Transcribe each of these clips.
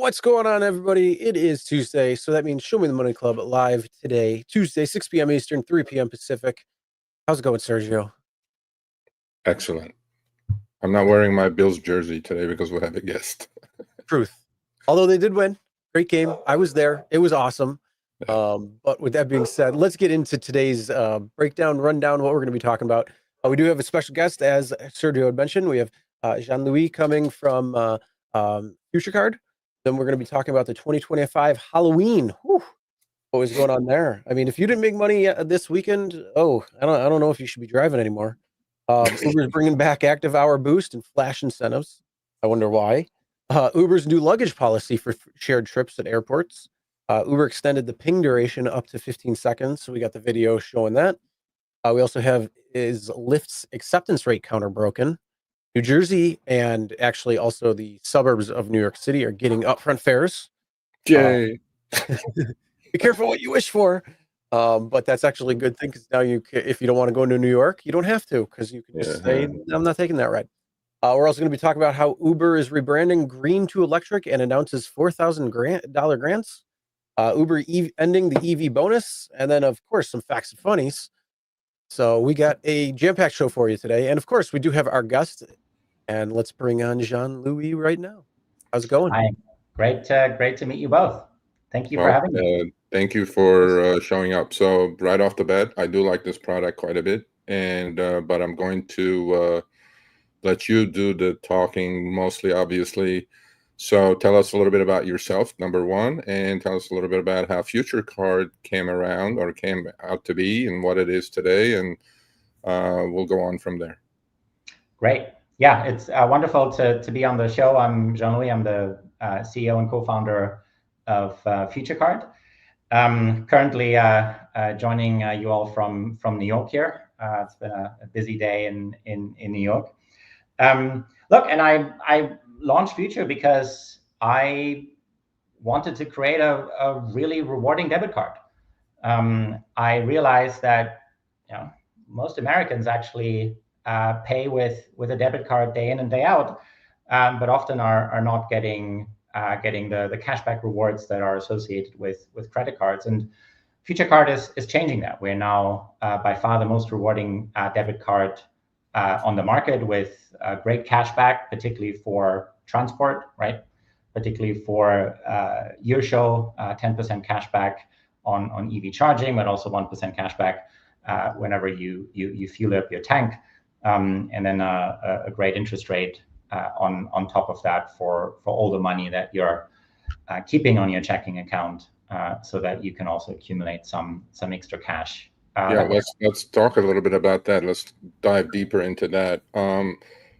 What's going on, everybody? It is Tuesday, so that means Show Me the Money Club live today, Tuesday, 6 p.m. Eastern, 3 p.m. Pacific. How's it going, Sergio? Excellent. I'm not wearing my Bills jersey today because we have a guest. Truth. Although they did win. Great game. I was there. It was awesome. But with that being said, let's get into today's breakdown, rundown, what we're going to be talking about. We do have a special guest, as Sergio had mentioned. We have Jean-Louis coming from FutureCard. Then we're going to be talking about the 2025 Halloween. Whew. What was going on there? I mean, if you didn't make money this weekend, I don't know if you should be driving anymore. Uber's bringing back active hour boost and flash incentives. I wonder why. Uber's new luggage policy for shared trips at airports. Uber extended the ping duration up to 15 seconds, so we got the video showing that. We also have is Lyft's acceptance rate counter broken. New Jersey and actually also the suburbs of New York City are getting upfront fares. Yay. Be careful what you wish for. But that's actually a good thing because now if you don't want to go into New York, you don't have to because you can just say, I'm not taking that ride. We're also going to be talking about how Uber is rebranding green to electric and announces $4,000 grants. Uber ending the EV bonus, and then, of course, some facts and funnies. So we got a jam-packed show for you today. And, of course, we do have our guest. And let's bring on Jean-Louis right now. How's it going? Hi. Great to meet you both. Thank you for having me. Thank you for showing up. So right off the bat, I do like this product quite a bit. And but I'm going to let you do the talking mostly, obviously. So tell us a little bit about yourself, number one, and tell us a little bit about how FutureCard came around or came out to be and what it is today. And we'll go on from there. Great. Yeah, it's wonderful to be on the show. I'm Jean-Louis. I'm the CEO and co-founder of FutureCard. Currently joining you all from New York here. It's been a busy day in New York. Look, and I launched Future because I wanted to create a really rewarding debit card. I realized that most Americans actually pay with a debit card day in and day out, but often are not getting the cashback rewards that are associated with credit cards. And FutureCard is changing that. We're now by far the most rewarding debit card on the market with great cashback, particularly for transport, right? Particularly for your show, 10% cashback on EV charging, but also 1% cashback whenever you fuel up your tank. And then a great interest rate on top of that for all the money that you're keeping on your checking account, so that you can also accumulate some extra cash. Let's talk a little bit about that. Let's dive deeper into that.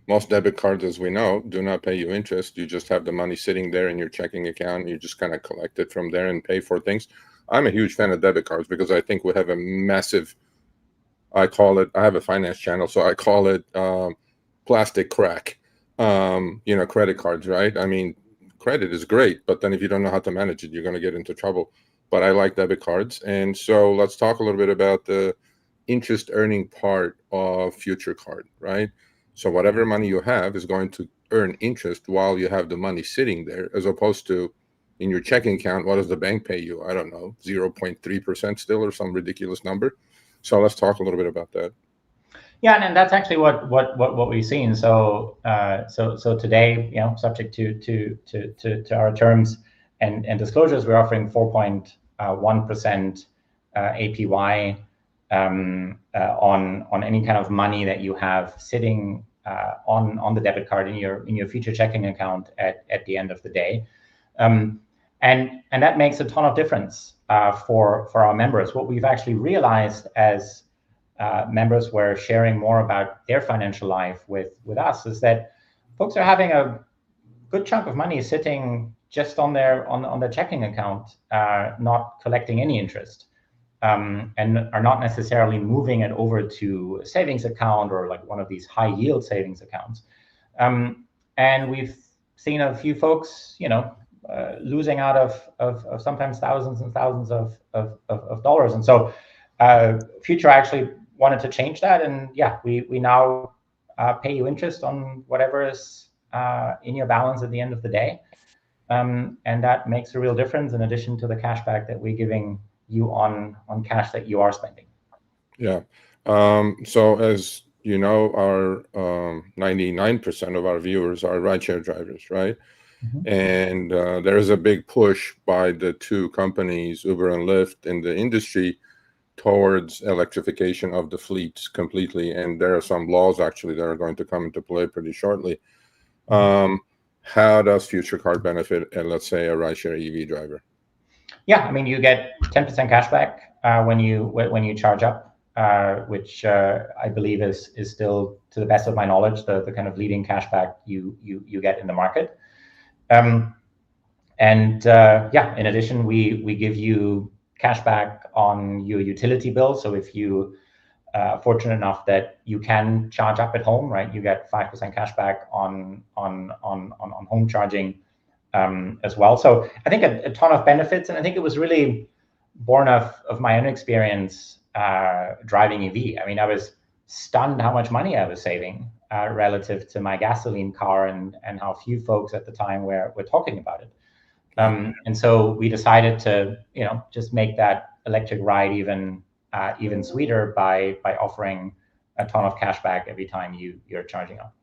Most debit cards, as we know, do not pay you interest. You just have the money sitting there in your checking account. You just kind of collect it from there and pay for things. I'm a huge fan of debit cards because I think we have a massive, I have a finance channel, so I call it plastic crack. Credit cards, right? I mean, credit is great, but then if you don't know how to manage it, you're going to get into trouble. But I like debit cards. And so let's talk a little bit about the interest earning part of FutureCard, right? So whatever money you have is going to earn interest while you have the money sitting there, as opposed to in your checking account, what does the bank pay you? I don't know, 0.3% still or some ridiculous number. So let's talk a little bit about that. Yeah, and that's actually what we've seen. So today, subject to our terms and disclosures, we're offering 4.1% APY on any kind of money that you have sitting on the debit card in your future checking account at the end of the day, and that makes a ton of difference for our members. What we've actually realized as members were sharing more about their financial life with us is that folks are having a good chunk of money sitting just on their checking account, not collecting any interest, and are not necessarily moving it over to a savings account or like one of these high yield savings accounts. And we've seen a few folks, losing out of sometimes thousands and thousands of dollars. And so Future actually wanted to change that. And yeah, we now pay you interest on whatever is in your balance at the end of the day. and that makes a real difference in addition to the cashback that we're giving you on cash that you are spending. Yeah. So as you know, our 99% of our viewers are rideshare drivers, right? Mm-hmm. And there is a big push by the two companies, Uber and Lyft, in the industry towards electrification of the fleets completely. And there are some laws actually that are going to come into play pretty shortly. How does FutureCard benefit, let's say, a rideshare EV driver? Yeah, I mean, you get 10% cashback when you charge up, which I believe is still, to the best of my knowledge, the kind of leading cashback you get in the market. Yeah, in addition, we give you cashback on your utility bill. So if you fortunate enough that you can charge up at home, right, you get 5% cashback on home charging as well. So I think a ton of benefits, and I think it was really born of my own experience driving EV. I mean, I was stunned how much money I was saving relative to my gasoline car, and how few folks at the time were talking about it. And so we decided to, just make that electric ride even sweeter by offering a ton of cashback every time you're charging up.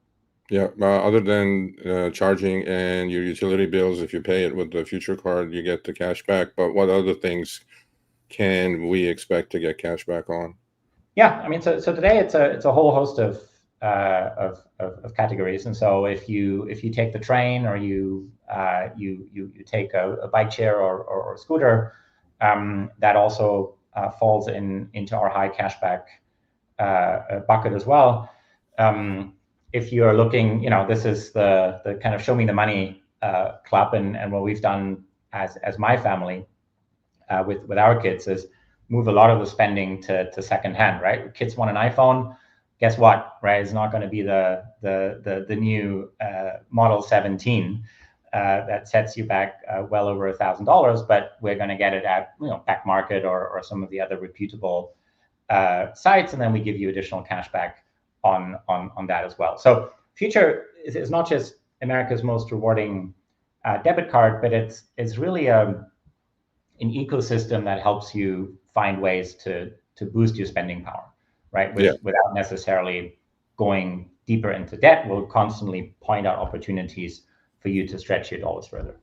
Yeah, other than charging and your utility bills, if you pay it with the FutureCard, you get the cash back. But what other things can we expect to get cash back on? Yeah, I mean, so today it's a whole host of categories. And so if you take the train, or you take a bike share or scooter, that also falls into our high cashback bucket as well. If you're looking, this is the kind of show me the money club, and what we've done as my family with our kids is move a lot of the spending to secondhand, right? Kids want an iPhone. Guess what, right? It's not going to be the new Model 17 that sets you back well over $1,000, but we're going to get it at back market or some of the other reputable sites, and then we give you additional cash back on that as well. So Future is not just America's most rewarding debit card, but it's really an ecosystem that helps you find ways to boost your spending power, right? Without necessarily going deeper into debt. We'll constantly point out opportunities for you to stretch your dollars further.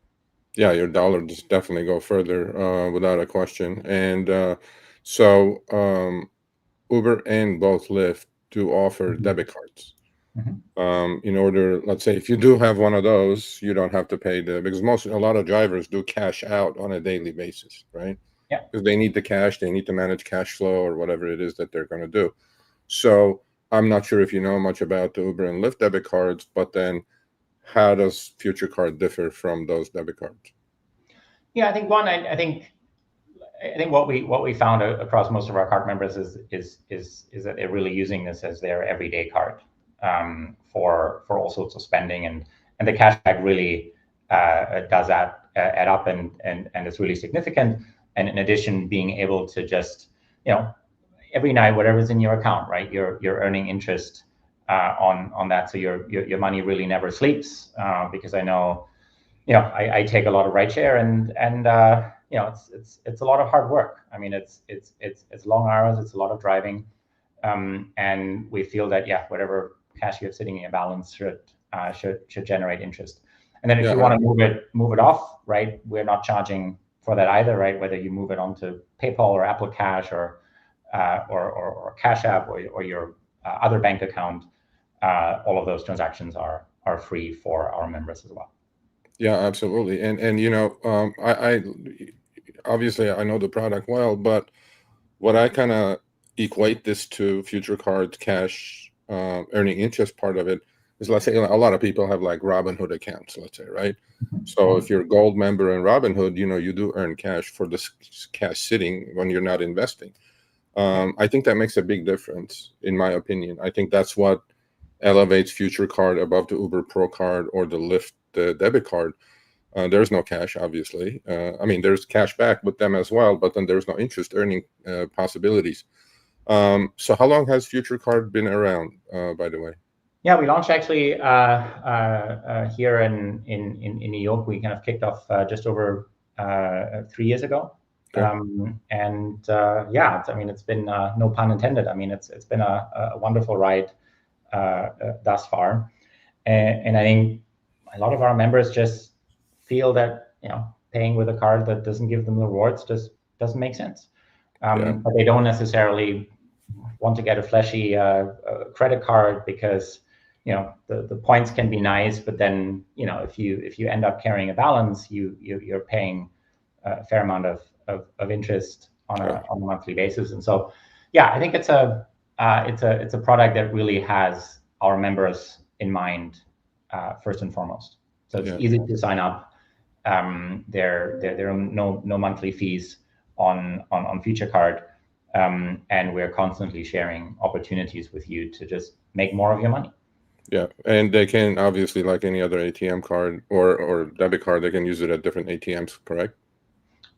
Yeah, your dollar just definitely go further without a question. And so Uber and both Lyft do offer debit cards. In order, let's say, if you do have one of those, you don't have to pay because a lot of drivers do cash out on a daily basis, right? Yeah. Because they need the cash, they need to manage cash flow or whatever it is that they're going to do. So I'm not sure if you know much about the Uber and Lyft debit cards, but then how does FutureCard differ from those debit cards? Yeah, I think I think what we found across most of our card members is that they're really using this as their everyday card for all sorts of spending, and the cashback really does add up, and it's really significant. And in addition, being able to just every night, whatever's in your account, right, you're earning interest on that, so your money really never sleeps, because I know I take a lot of rideshare, and it's a lot of hard work. I mean, it's long hours, it's a lot of driving, and we feel that whatever cash you have sitting in your balance should generate interest. And then if you want to move it off, right, we're not charging for that either, right? Whether you move it onto PayPal or Apple Cash or Cash App or your other bank account, all of those transactions are free for our members as well. Yeah, absolutely. And I obviously I know the product well, but what I kind of equate this to FutureCard's cash earning interest part of it is, let's say a lot of people have like Robinhood accounts, let's say, right? So if you're a gold member in Robinhood, you do earn cash for this cash sitting when you're not investing. I think that makes a big difference, in my opinion. I think that's what elevates FutureCard above the Uber Pro card or the Lyft debit card. There's no cash, obviously. I mean, there's cash back with them as well, but then there's no interest earning possibilities. So how long has FutureCard been around, by the way? Yeah, we launched actually here in New York. We kind of kicked off just over 3 years ago. Okay. Yeah, I mean, it's been no pun intended. I mean, it's been a wonderful ride thus far, and I think a lot of our members just feel that paying with a card that doesn't give them the rewards just doesn't make sense. But they don't necessarily want to get a flashy credit card because the points can be nice, but then if you end up carrying a balance, you're paying a fair amount of interest on a monthly basis. And so yeah, I think it's a product that really has our members in mind first and foremost. So it's easy to sign up. There are no monthly fees on FutureCard. And we're constantly sharing opportunities with you to just make more of your money. Yeah, and they can obviously, like any other ATM card or debit card, they can use it at different ATMs, correct?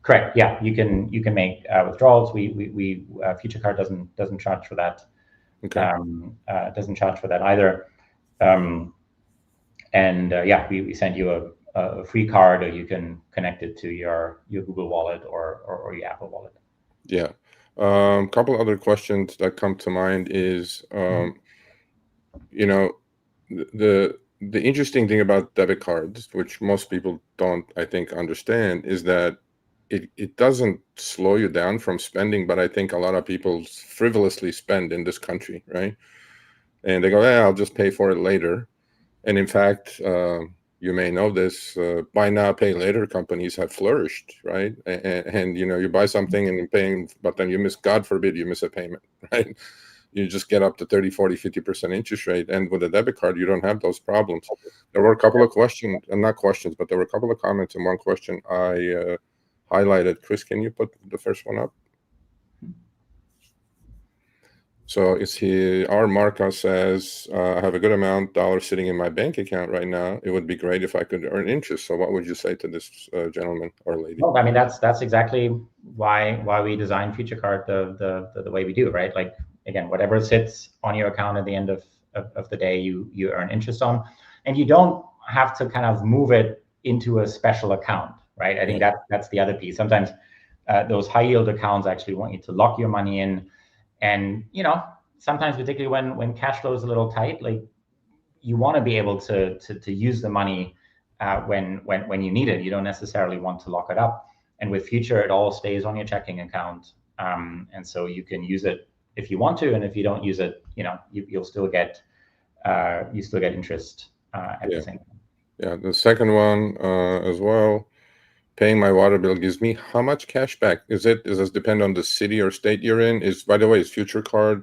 Correct. Yeah, you can make withdrawals. We FutureCard doesn't charge for that. Okay. Doesn't charge for that either. Yeah, we send you a free card, or you can connect it to your Google Wallet or your Apple Wallet. Yeah. Couple other questions that come to mind is, the interesting thing about debit cards, which most people don't, I think, understand, is that it doesn't slow you down from spending, but I think a lot of people frivolously spend in this country, right? And they go, I'll just pay for it later. And in fact, you may know this, buy now, pay later companies have flourished, right? And you buy something and you're paying, but then you miss, God forbid, you miss a payment, right? You just get up to 30, 40, 50% interest rate. And with a debit card, you don't have those problems. There were a couple of questions, not questions, but there were a couple of comments. And one question I highlighted. Chris, can you put the first one up? So our Marco says, I have a good amount dollars sitting in my bank account right now. It would be great if I could earn interest. So what would you say to this gentleman or lady? Well, I mean, that's exactly why we designed FutureCard the way we do, right? Like, again, whatever sits on your account at the end of the day, you earn interest on, and you don't have to kind of move it into a special account, right? I think that's the other piece. Sometimes those high yield accounts actually want you to lock your money in. And sometimes, particularly when cash flow is a little tight, like you want to be able to use the money when you need it. You don't necessarily want to lock it up. And with Future, it all stays on your checking account, and so you can use it if you want to. And if you don't use it, you'll still get interest at the same time. Yeah, the second one as well. Paying my water bill gives me how much cash back? Does this depend on the city or state you're in? By the way, is FutureCard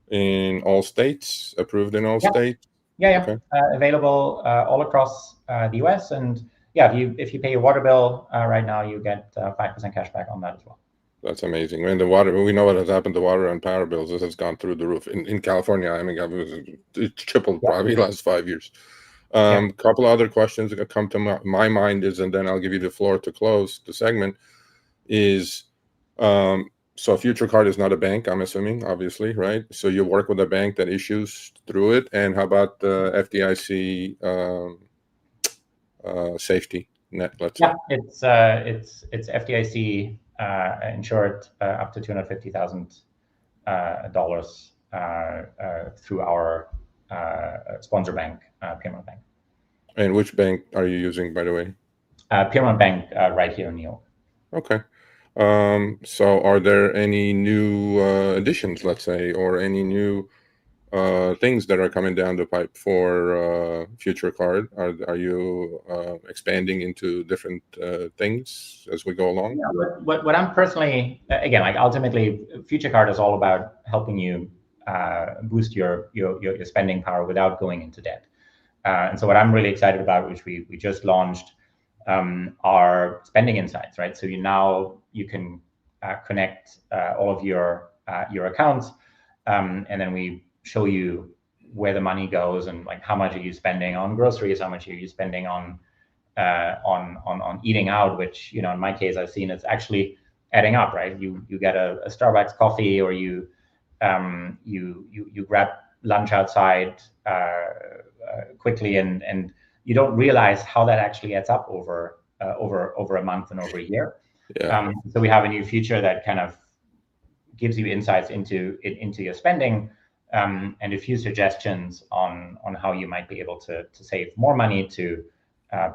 in all states, approved in all states? Yeah. Okay. Available all across the US. And yeah, if you pay your water bill right now, you get 5% cash back on that as well. That's amazing. And the water, we know what has happened to water and power bills. This has gone through the roof. In California, I mean, it tripled probably the last 5 years. Couple of other questions that come to my mind is, and then I'll give you the floor to close the segment, is so FutureCard is not a bank, I'm assuming, obviously, right? So you work with a bank that issues through it. And how about the FDIC safety net, let's say? It's FDIC insured up to $250,000 through our sponsor bank, Piermont Bank. And which bank are you using, by the way? Piermont Bank, right here in New York. Okay. So are there any new additions, let's say, or any new things that are coming down the pipe for FutureCard? Are you expanding into different things as we go along? Yeah, what I'm personally, again, like ultimately, FutureCard is all about helping you boost your spending power without going into debt. And so what I'm really excited about, which we just launched, are spending insights, right? So you can connect all of your accounts, and then we show you where the money goes and like how much are you spending on groceries, how much are you spending on eating out, which in my case I've seen it's actually adding up, right? You get a Starbucks coffee, or you grab lunch outside quickly, and you don't realize how that actually adds up over a month and over a year. Yeah. So we have a new feature that kind of gives you insights into your spending, and a few suggestions on how you might be able to save more money to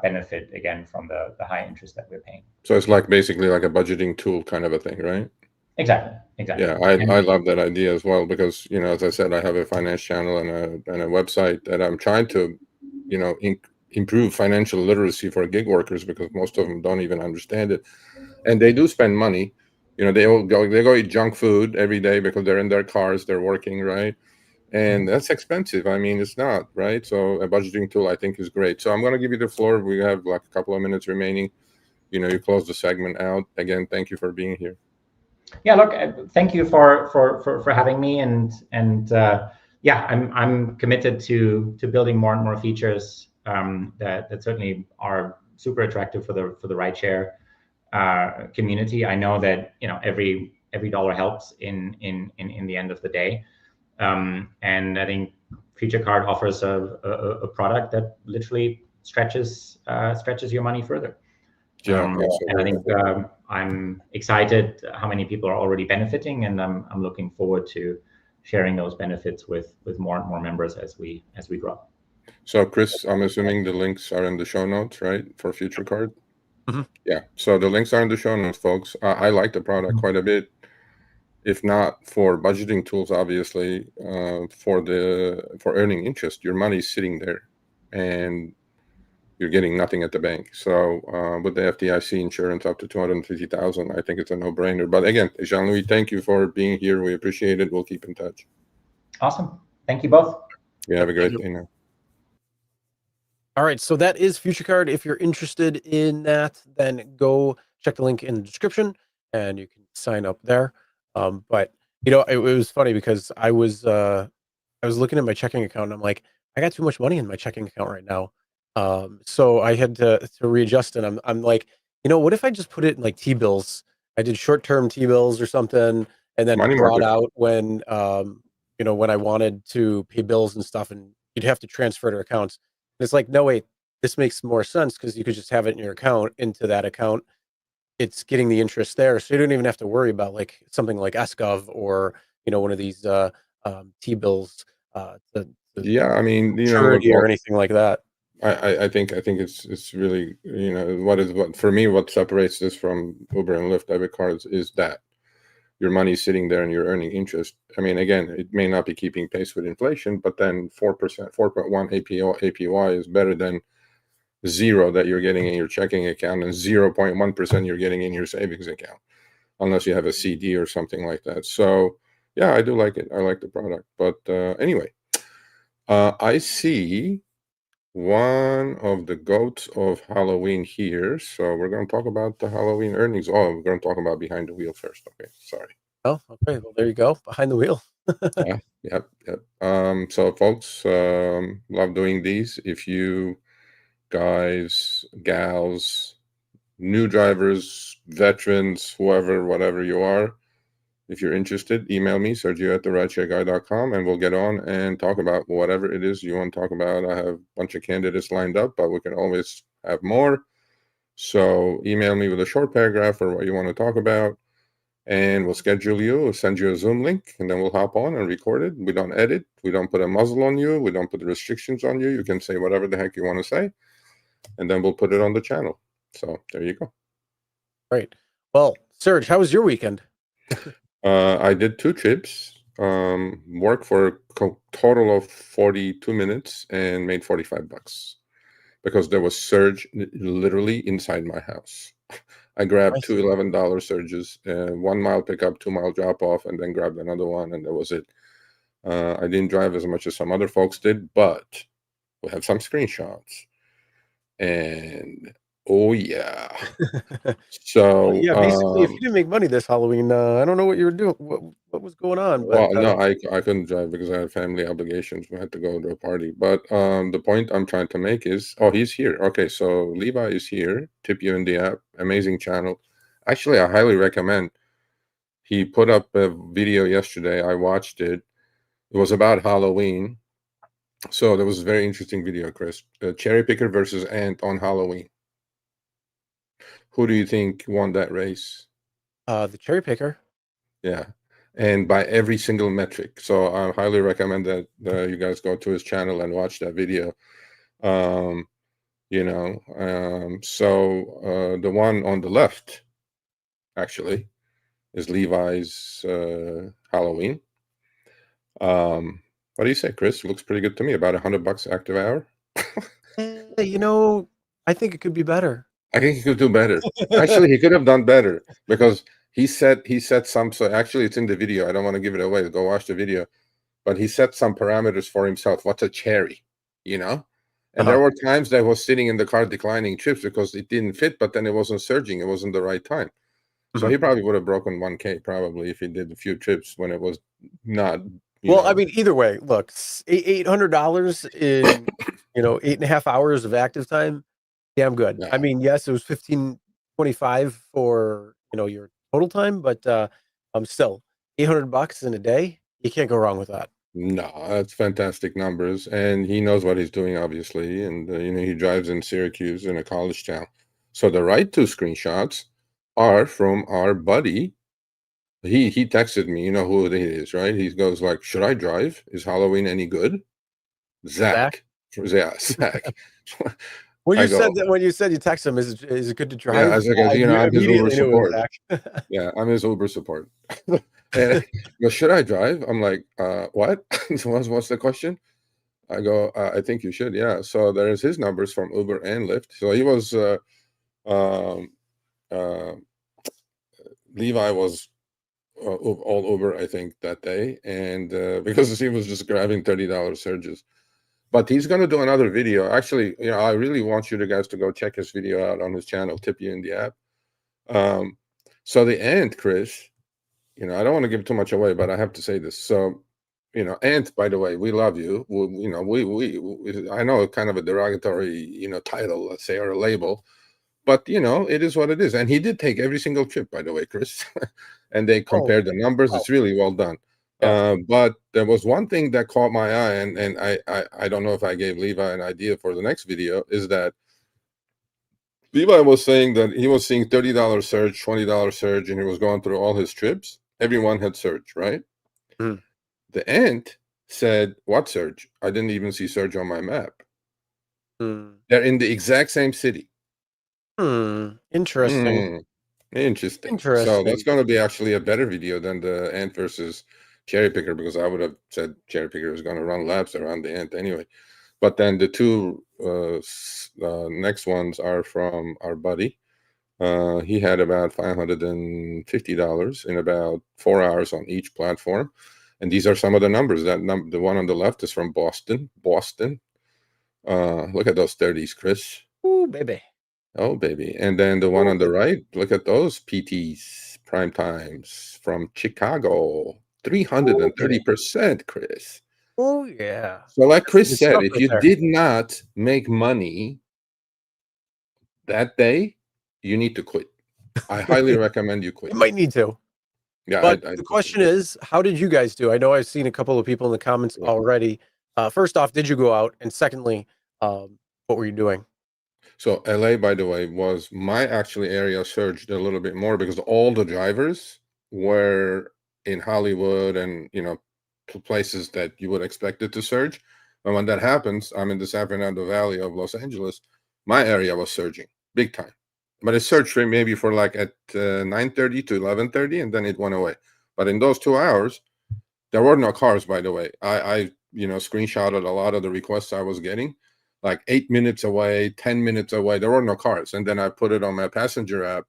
benefit again from the high interest that we're paying. So it's like basically like a budgeting tool kind of a thing, right? Exactly. Yeah, I love that idea as well, because, you know, as I said, I have a finance channel and a website that I'm trying to, you know, improve financial literacy for gig workers, because most of them don't even understand it, and they do spend money. You know, they go eat junk food every day because they're in their cars, they're working, right? And that's expensive. I mean, it's not, right? So a budgeting tool, I think, is great. So I'm going to give you the floor. We have like a couple of minutes remaining. You know, you close the segment out. Again, thank you for being here. Yeah, look, thank you for having me, and yeah, I'm committed to building more and more features that certainly are super attractive for the rideshare community. I know that, you know, every dollar helps in the end of the day, and I think FutureCard offers a product that literally stretches your money further. Yeah, and I think I'm excited how many people are already benefiting, and I'm looking forward to sharing those benefits with more and more members as we grow. So Chris, I'm assuming the links are in the show notes, right, for FutureCard? Mm-hmm. Yeah, so the links are in the show notes, folks. I like the product quite a bit, if not for budgeting tools, obviously, for earning interest. Your money's sitting there, and you're getting nothing at the bank. So with the FDIC insurance up to $250,000, I think it's a no-brainer. But again, Jean-Louis, thank you for being here. We appreciate it. We'll keep in touch. Awesome. Thank you both. You have a great day now. All right, so that is FutureCard. If you're interested in that, then go check the link in the description, and you can sign up there. But you know, it was funny because I was looking at my checking account, and I'm like, I got too much money in my checking account right now. So I had to readjust, and I'm like, you know, what if I just put it in like T-bills? I did short-term T-bills or something, and then Money brought market. out when you know, when I wanted to pay bills and stuff, and you'd have to transfer to accounts. And it's like, no, wait, this makes more sense because you could just have it in your account, into that account. It's getting the interest there, so you don't even have to worry about like something like SGov or, you know, one of these T-bills, Yeah, I mean, you know, maturity or anything like that. I think it's really, you know, what for me, what separates this from Uber and Lyft debit cards is that your money's sitting there and you're earning interest. I mean, again, it may not be keeping pace with inflation, but then 4%, 4.1 APY is better than 0 that you're getting in your checking account, and 0.1% you're getting in your savings account, unless you have a CD or something like that. So yeah, I do like it. I like the product. But anyway, I see one of the goats of Halloween here. So we're going to talk about the Halloween earnings. Oh, we're going to talk about behind the wheel first. Okay, sorry. Oh, okay. Well, there you go. Behind the wheel. Yeah, yep. So folks, love doing these. If you guys, gals, new drivers, veterans, whoever, whatever you are, if you're interested, email me, Sergio@therideshareguy.com, and we'll get on and talk about whatever it is you want to talk about. I have a bunch of candidates lined up, but we can always have more. So email me with a short paragraph or what you want to talk about, and we'll schedule you. We'll send you a Zoom link, and then we'll hop on and record it. We don't edit. We don't put a muzzle on you. We don't put the restrictions on you. You can say whatever the heck you want to say, and then we'll put it on the channel. So there you go. Right. Well, Serge, how was your weekend? I did 2 trips, worked for a total of 42 minutes and made $45 because there was surge literally inside my house. I grabbed 2 $11 surges, 1 mile pickup, 2 mile drop off, and then grabbed another one, and that was it. I didn't drive as much as some other folks did, but we have some screenshots. And oh yeah. So well, yeah, basically, if you didn't make money this Halloween, I don't know what you were doing. What was going on? But, well, no, I couldn't drive because I had family obligations. We had to go to a party. But the point I'm trying to make is, oh, he's here. Okay, so Levi is here. Tip you in the app. Amazing channel. Actually, I highly recommend. He put up a video yesterday. I watched it. It was about Halloween. So there was a very interesting video, Chris. Cherry picker versus ant on Halloween. Who do you think won that race? The cherry picker. Yeah, and by every single metric. So I highly recommend that you guys go to his channel and watch that video. So the one on the left, actually, is Levi's Halloween. What do you say, Chris? Looks pretty good to me. About $100 active hour. I think it could be better. I think he could do better. Actually, he could have done better because he said some. So actually, it's in the video. I don't want to give it away. Go watch the video. But he set some parameters for himself. What's a cherry? And there were times that I was sitting in the car declining trips because it didn't fit, but then it wasn't surging. It wasn't the right time. So he probably would have broken 1K probably if he did a few trips when it was not. I mean, either way, look, $800 in 8.5 hours of active time. Damn good. Yeah. I mean, yes, it was $1,525 for your total time, but still $800 in a day. You can't go wrong with that. No, that's fantastic numbers, and he knows what he's doing, obviously. And he drives in Syracuse in a college town. So the right two screenshots are from our buddy. He texted me. You know who it is, right? He goes like, "Should I drive? Is Halloween any good?" Zach. Yeah, Zach. When you said you text him, is it good to drive? Yeah, as I'm his Uber support. Yeah, I'm his Uber support. And he goes, "Should I drive?" I'm like, "What? What's the question?" I go, "I think you should." Yeah. So there's his numbers from Uber and Lyft. So he was, Levi was all Uber, I think, that day, and because he was just grabbing $30 surges. But he's going to do another video. Actually, I really want you guys to go check his video out on his channel, Tip You in the App. So the ant, Chris, I don't want to give too much away, but I have to say this. So, Ant, by the way, we love you. I know it's kind of a derogatory, title, let's say, or a label, but it is what it is. And he did take every single trip, by the way, Chris, and they compared the numbers. It's really well done. Yeah. But there was one thing that caught my eye, and I don't know if I gave Levi an idea for the next video, is that Levi was saying that he was seeing $30 surge, $20 surge, and he was going through all his trips. Everyone had surge, right? Mm. The ant said, "What surge? I didn't even see surge on my map." They're in the exact same city. Interesting. Interesting. So that's going to be actually a better video than the ant versus cherry picker, because I would have said cherry picker is going to run laps around the ant anyway. But then the two next ones are from our buddy. He had about $550 in about 4 hours on each platform. And these are some of the numbers. The one on the left is from Boston. Look at those 30s, Chris. Ooh, baby. Oh, baby. And then the one on the right, look at those PTs, prime times from Chicago. 330%, Chris. Oh, yeah. So like Chris said, if you did not make money that day, you need to quit. I highly recommend you quit. You might need to. Yeah. But the question is, how did you guys do? I know I've seen a couple of people in the comments already. First off, did you go out? And secondly, what were you doing? So LA, by the way, was my actually area surged a little bit more because all the drivers were in Hollywood and, places that you would expect it to surge. And when that happens, I'm in the San Fernando Valley of Los Angeles. My area was surging big time. But it surged for maybe for like at 9:30 to 11:30, and then it went away. But in those 2 hours, there were no cars, by the way. I screenshotted a lot of the requests I was getting, like 8 minutes away, 10 minutes away. There were no cars. And then I put it on my passenger app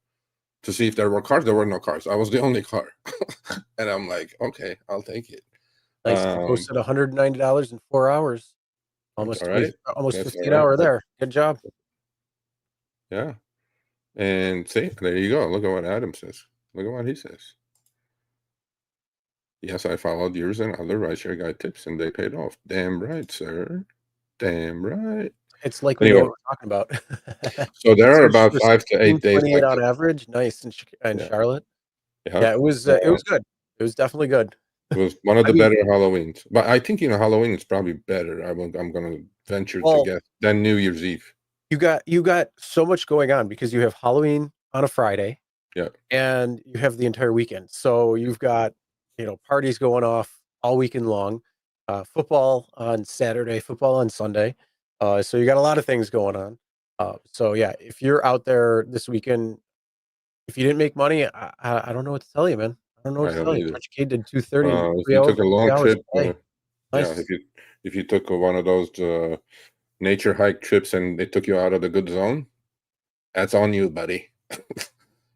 to see if there were cars. There were no cars. I was the only car. And I'm like, okay, I'll take it. Nice. Posted $190 in 4 hours. Almost 15 hour there. Good job. Yeah. And see, there you go. Look at what Adam says. Look at what he says. Yes, I followed yours and other rideshare guide tips, and they paid off. Damn right, sir. Damn right. It's like we were talking about. So there are about 5 to 8 days. 28 on average. Nice in Charlotte. Yeah, it was good. It was definitely good. It was one of I the mean, better Halloweens. But I think, Halloween is probably better. I'm going to venture to well, guess than New Year's Eve. you got so much going on because you have Halloween on a Friday Yeah. and you have the entire weekend. So you've got, parties going off all weekend long, football on Saturday, football on Sunday. So you got a lot of things going on. So yeah, if you're out there this weekend, if you didn't make money, I don't know what to tell you, man. I don't know what I to don't tell you. either. But you did 230 in If 3 you hours, took a 3 long hours. trip, Hey, yeah, nice. if you took one of those nature hike trips and they took you out of the good zone, that's on you, buddy.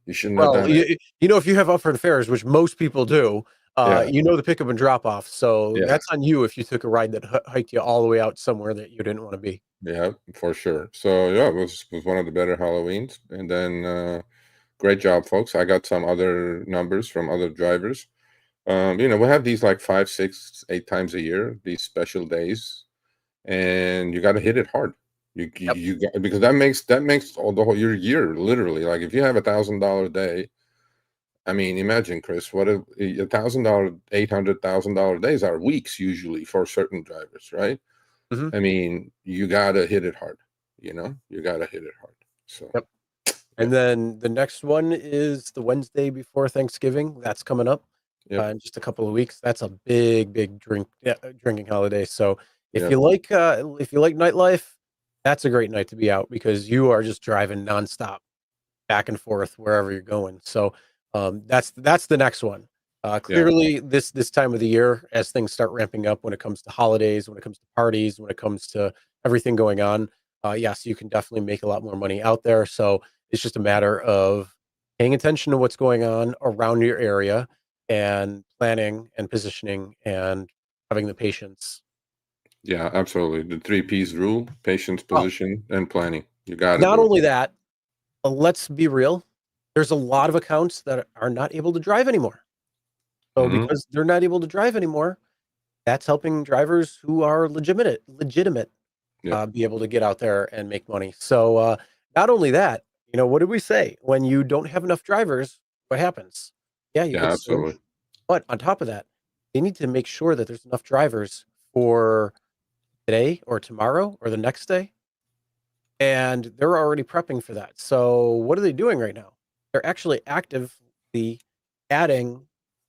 You shouldn't have Well, done it. if you have upfront fares, which most people do, Yeah, the pickup and drop off. So yeah, that's on you if you took a ride that hiked you all the way out somewhere that you didn't want to be. yeah, for sure. So yeah, it was one of the better Halloweens. And then great job, folks. I got some other numbers from other drivers. We have these like 5, 6, 8 times a year, these special days, and you got to hit it hard. Yep. You got, because that makes all the whole your year literally. Like if you have $1,000 day, I mean, imagine, Chris, what $1,000, $800,000 days are weeks usually for certain drivers, right? Mhm. I mean, you gotta hit it hard. You gotta hit it hard. So Yep. yeah, And then the next one is the Wednesday before Thanksgiving. That's coming up yep, in just a couple of weeks. That's a big, big drinking holiday. So yep, if you like nightlife, that's a great night to be out because you are just driving nonstop back and forth wherever you're going. So that's the next one. yeah, Clearly, this time of the year, as things start ramping up, when it comes to holidays, when it comes to parties, when it comes to everything going on, yes, you can definitely make a lot more money out there. So it's just a matter of paying attention to what's going on around your area and planning and positioning and having the patience. yeah, absolutely. The 3 P's rule: patience, Oh, position, and planning. You got to not do it. only that, let's be real. There's a lot of accounts that are not able to drive anymore. So Hmm. because they're not able to drive anymore, that's helping drivers who are legitimate, Yeah, be able to get out there and make money. So, not only that, what did we say? When you don't have enough drivers, what happens? Yeah, you yeah, get absolutely. surge. But on top of that, they need to make sure that there's enough drivers for today or tomorrow or the next day, and they're already prepping for that. So, what are they doing right now? They're actually actively adding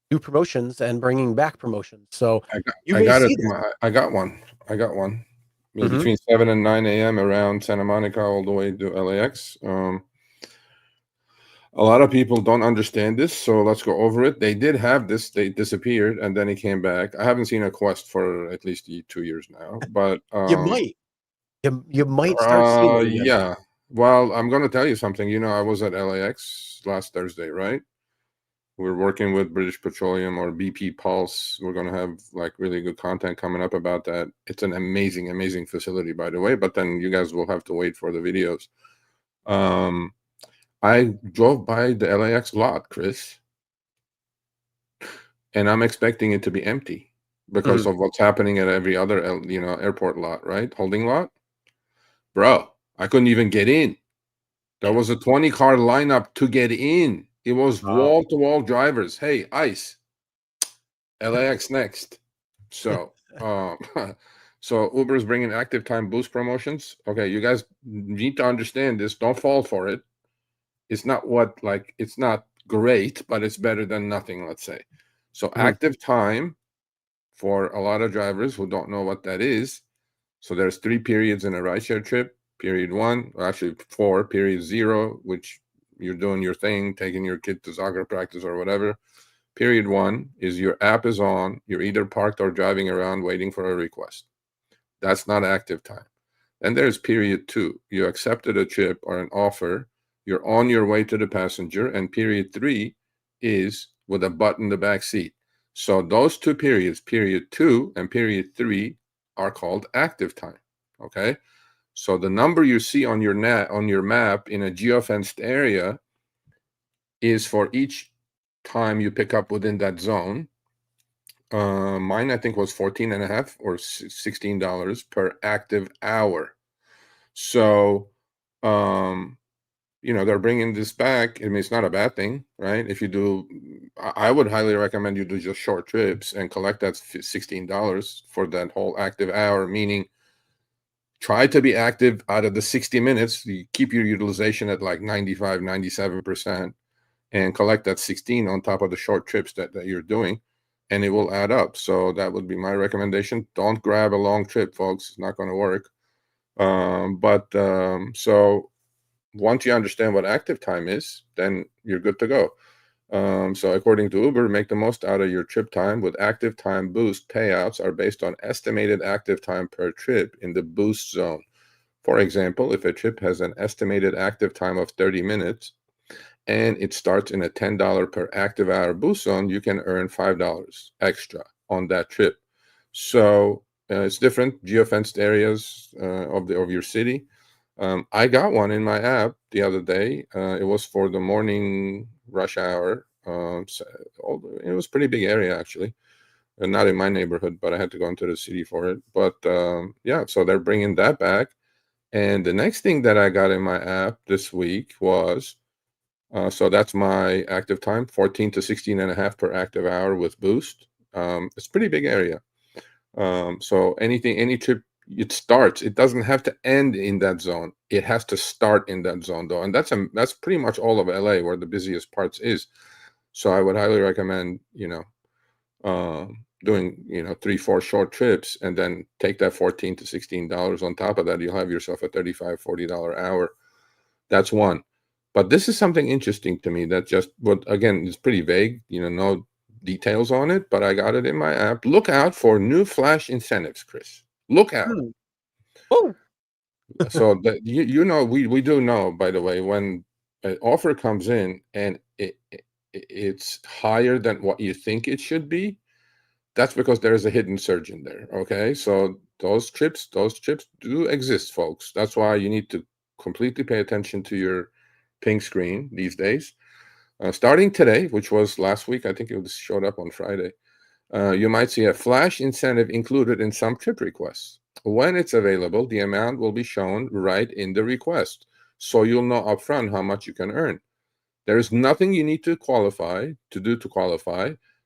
new promotions and bringing back promotions. So I got, you I may got it. see that. I got one. I got one. Mhm. Between 7 and 9 a.m. around Santa Monica all the way to LAX. A lot of people don't understand this, so let's go over it. They did have this. They disappeared, and then he came back. I haven't seen a Quest for at least 2 years now, but You might. You might start seeing it again. yeah. Well, I'm going to tell you something. I was at LAX last Thursday, right? We're working with British Petroleum or BP Pulse. We're going to have like really good content coming up about that. It's an amazing, amazing facility, by the way. But then you guys will have to wait for the videos. I drove by the LAX lot, Chris, and I'm expecting it to be empty because Mhm. of what's happening at every other, airport lot, right? Holding lot. Bro, I couldn't even get in. There Yeah. was a 20-car lineup to get in. It was Wow. wall-to-wall drivers. Hey, ICE, LAX next. So, so Uber is bringing active time boost promotions. Okay, you guys need to understand this. Don't fall for it. It's not great, but it's better than nothing, let's say. So Mhm. active time for a lot of drivers who don't know what that is. So there's 3 periods in a rideshare trip. Period 1, or actually 4. Period 0, which you're doing your thing, taking your kid to soccer practice or whatever. Period 1 is your app is on. You're either parked or driving around waiting for a request. That's not active time. And there's period 2. You accepted a trip or an offer. You're on your way to the passenger. And period 3 is with a butt in the back seat. So those 2 periods, period 2 and period 3, are called active time. Okay. So the number you see on your map in a geofenced area is for each time you pick up within that zone. Mine, I think, was 14 and a half or $16 per active hour. So they're bringing this back. I mean, it's not a bad thing, right? If you do, I would highly recommend you do just short trips and collect that $16 for that whole active hour, meaning try to be active out of the 60 minutes. You keep your utilization at like 95, 97% and collect that 16 on top of the short trips that you're doing, and it will add up. So that would be my recommendation. Don't grab a long trip, folks. It's not going to work. So once you understand what active time is, then you're good to go. So according to Uber, make the most out of your trip time with active time boost. Payouts are based on estimated active time per trip in the boost zone. For example, if a trip has an estimated active time of 30 minutes and it starts in a $10 per active hour boost zone, you can earn $5 extra on that trip. So it's different geofenced areas of your city. I got one in my app the other day. It was for the morning rush hour. So it was a pretty big area, actually. Not in my neighborhood, but I had to go into the city for it. But yeah, so they're bringing that back. And the next thing that I got in my app this week was, so that's my active time, 14 to 16 and a half per active hour with Boost. It's a pretty big area. So any trip, it doesn't have to end in that zone. It has to start in that zone, though. And that's pretty much all of LA where the busiest parts is. So I would highly recommend, doing, 3-4 short trips and then take that $14 to $16 on top of that. You'll have yourself a $35, $40 hour. That's one. But this is something interesting to me that again, is pretty vague, no details on it, but I got it in my app. Look out for new flash incentives, Chris. Look out. Oh. So that we do know, by the way, when an offer comes in and it's higher than what you think it should be, that's because there is a hidden surge in there. Okay, so those trips do exist, folks. That's why you need to completely pay attention to your ping screen these days. Starting today, which was last week, I think it showed up on Friday, you might see a flash incentive included in some trip requests. When it's available, the amount will be shown right in the request, so you'll know upfront how much you can earn. There is nothing you need to qualify.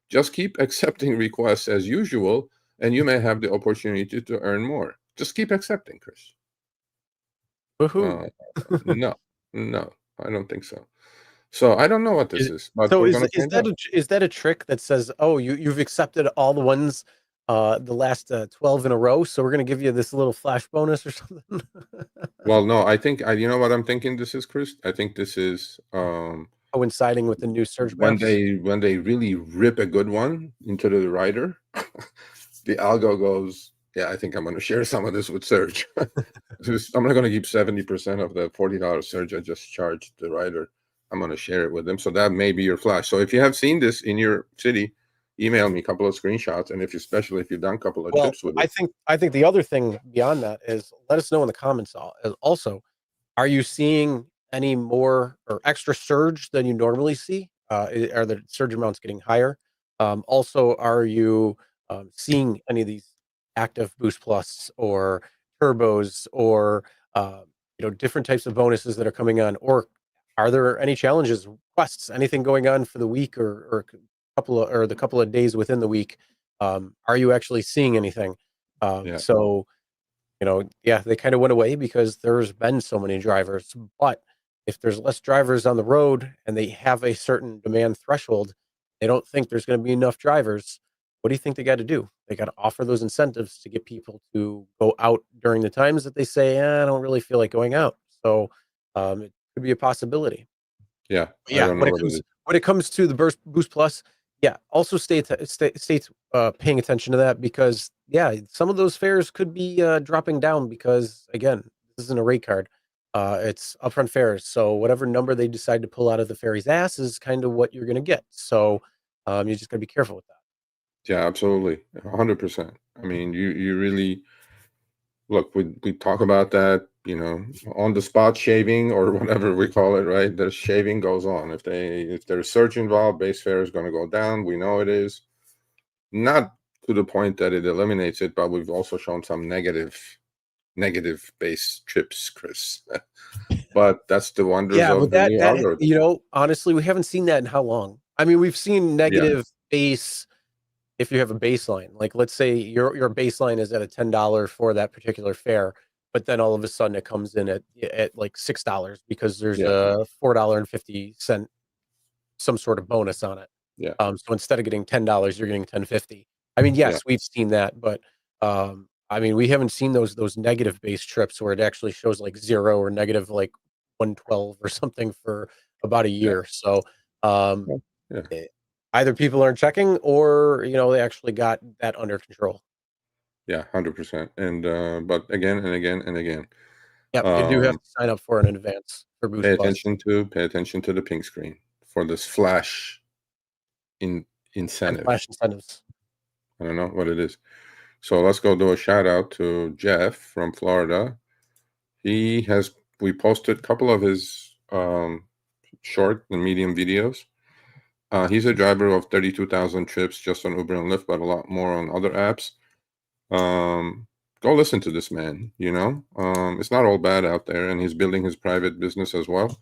Just keep accepting requests as usual, and you may have the opportunity to earn more. Just keep accepting, Chris. Woohoo. No, I don't think so. So I don't know what this is. But so is that a trick that says, oh, you've accepted all the ones the last 12 in a row, so we're going to give you this little flash bonus or something? Well, no, I think you know what I'm thinking this is, Chris? I think this is coinciding with the new surge when maps. when they really rip a good one into the rider, the algo goes, yeah, I think I'm going to share some of this with Surge. I'm not going to keep 70% of the $40 Surge I just charged the rider. I'm going to share it with them. So that may be your flash. So if you have seen this in your city, email me a couple of screenshots. And especially if you've done a couple of trips with it. I think the other thing beyond that is, let us know in the comments. Also, are you seeing any more or extra surge than you normally see? Are the surge amounts getting higher? Also, are you seeing any of these active Boost Plus or turbos or different types of bonuses that are coming on? Or are there any challenges, requests, anything going on for the week or the couple of days within the week? Are you actually seeing anything? So, they kind of went away because there's been so many drivers. But if there's less drivers on the road and they have a certain demand threshold, they don't think there's going to be enough drivers. What do you think they got to do? They got to offer those incentives to get people to go out during the times that they say, I don't really feel like going out. So it could be a possibility. Yeah. Yeah. When it comes to the Boost Plus, yeah, also stay paying attention to that, because some of those fares could be dropping down because, again, this isn't a rate card. It's upfront fares. So whatever number they decide to pull out of the ferry's ass is kind of what you're going to get. So you just got to be careful with that. Yeah, absolutely. 100%. I mean, you really look, we talk about that, on the spot shaving or whatever we call it, right? The shaving goes on. If there's surge involved, base fare is going to go down. We know it is. Not to the point that it eliminates it, but we've also shown some negative base trips, Chris. But that's the wonders Yeah, of but the new algorithm. honestly, we haven't seen that in how long? I mean, we've seen negative base if you have a baseline. Like, let's say your baseline is at a $10 for that particular fare, but then all of a sudden it comes in at like $6 because there's a $4.50 some sort of bonus on it. Yeah. So instead of getting $10, you're getting $10.50. I mean, yes, we've seen that, but I mean, we haven't seen those negative base trips where it actually shows like 0 or negative like 112 or something for about a year. So either people aren't checking or they actually got that under control. Yeah, 100%. And but again and again and again. Yep, you do have to sign up for it in advance for Boost Pay Plus. attention to the pink screen for this flash incentive. Flash incentives. I don't know what it is. So let's go do a shout out to Jeff from Florida. We posted a couple of his short and medium videos. He's a driver of 32,000 trips just on Uber and Lyft, but a lot more on other apps. Go listen to this man. It's not all bad out there, and he's building his private business as well.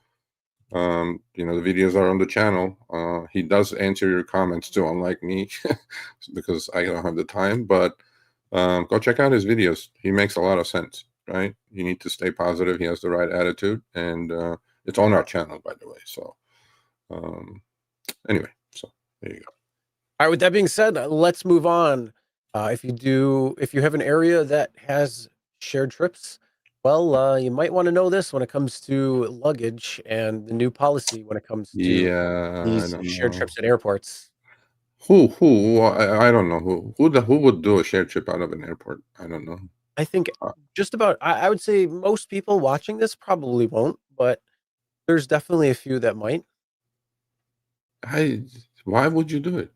The videos are on the channel. He does answer your comments too, unlike me, because I don't have the time. But go check out his videos. He makes a lot of sense, right? You need to stay positive. He has the right attitude, and it's on our channel, by the way. So anyway, so there you go. All right, with that being said, let's move on. If you have an area that has shared trips, well, you might want to know this when it comes to luggage and the new policy when it comes to these shared trips at airports. I don't know who would do a shared trip out of an airport. I don't know. I think just about, I would say most people watching this probably won't, but there's definitely a few that might. Why would you do it?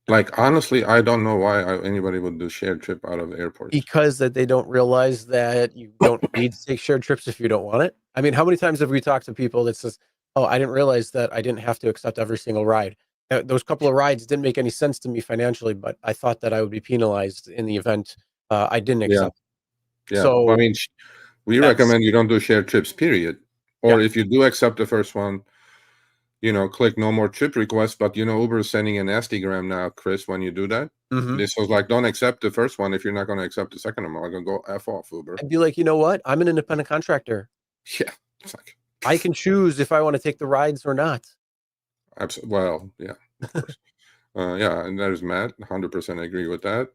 Like, honestly, I don't know why anybody would do shared trip out of airports. Because that they don't realize that you don't need to take shared trips if you don't want it. I mean, how many times have we talked to people that says, "Oh, I didn't realize that I didn't have to accept every single ride. Those couple of rides didn't make any sense to me financially, but I thought that I would be penalized in the event I didn't accept." Yeah. So Well, I mean, we recommend you don't do shared trips, period. Or if you do accept the first one, click no more trip requests. But Uber is sending an nastygram now, Chris, when you do that. This was like, don't accept the first one if you're not going to accept the second one. I'm going to go F off, Uber. I'd be like, you know what? I'm an independent contractor. Yeah. It's like, I can choose if I want to take the rides or not. Absolutely. Well, yeah, of course. Yeah, and that is Matt. 100% agree with that.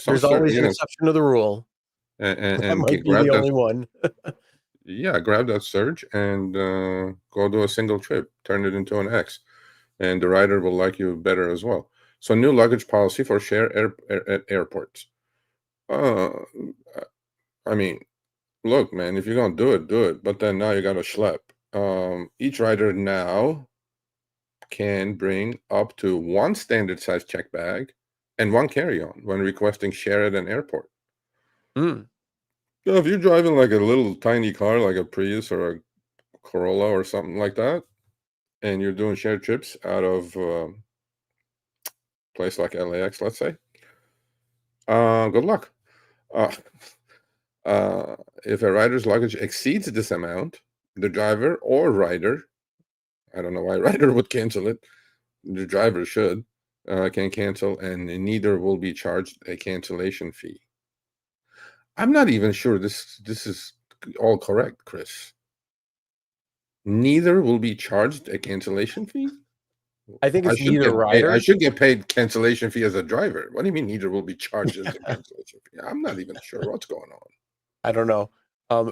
There's always an exception to the rule. And that might be the only one. Yeah, grab that surge and go do a single trip. Turn it into an X. And the rider will like you better as well. So new luggage policy for share at airports. I mean, look, man, if you're going to do it. But then now you got to schlep. Each rider now can bring up to one standard size check bag and one carry-on when requesting share at an airport. So if you're driving like a little tiny car, like a Prius or a Corolla or something like that, and you're doing shared trips out of a place like LAX, let's say, good luck. If a rider's luggage exceeds this amount, the driver or rider, I don't know why rider would cancel it, the driver should, can cancel, and neither will be charged a cancellation fee. I'm not even sure this is all correct, Chris. Neither will be charged a cancellation fee? I think it's neither rider. I should get paid cancellation fee as a driver. What do you mean neither will be charged as a cancellation fee? I'm not even sure what's going on. I don't know.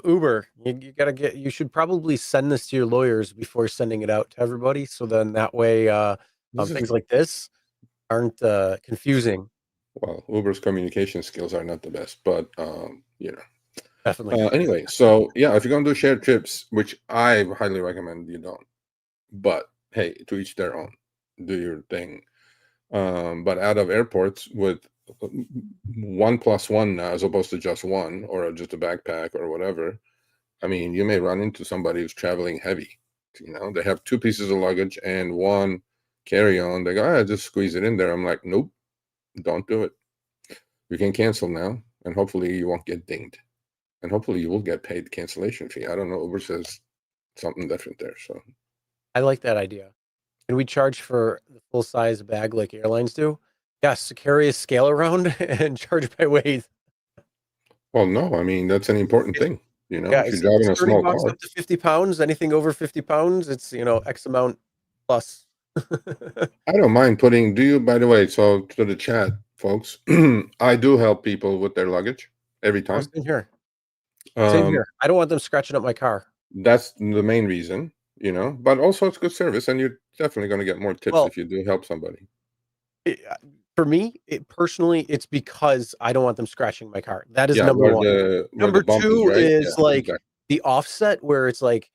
Uber, you should probably send this to your lawyers before sending it out to everybody. So then that way things like this aren't confusing. Well, Uber's communication skills are not the best, but definitely. Anyway, so yeah, if you're gonna do shared trips, which I highly recommend you don't, but hey, to each their own, do your thing. But out of airports with 1+1 now, as opposed to just one or just a backpack or whatever, I mean, you may run into somebody who's traveling heavy. They have 2 pieces of luggage and 1 carry-on. They go, just squeeze it in there. I'm like, nope. Don't do it. You can cancel now, and hopefully you won't get dinged. and hopefully you will get paid the cancellation fee. I don't know. Uber says something different there. So I like that idea. Can we charge for the full size bag like airlines do? Yes, carry a scale around and charge by weight. well, no, I mean that's an important thing. You know, Yeah, if you're it's driving a 30 small bucks car. up to 50 pounds. Anything over 50 pounds, it's, X amount plus. I don't mind putting. Do you, by the way? So to the chat, folks, I do help people with their luggage every Oh, time. same here. Same here. I don't want them scratching up my car. That's the main reason, but also it's good service, and you're definitely going to get more tips Well, if you do help somebody. For me, personally, it's because I don't want them scratching my car. That is Yeah, number one. where Number the bump is, two right? is Yeah, like exactly. the offset where it's like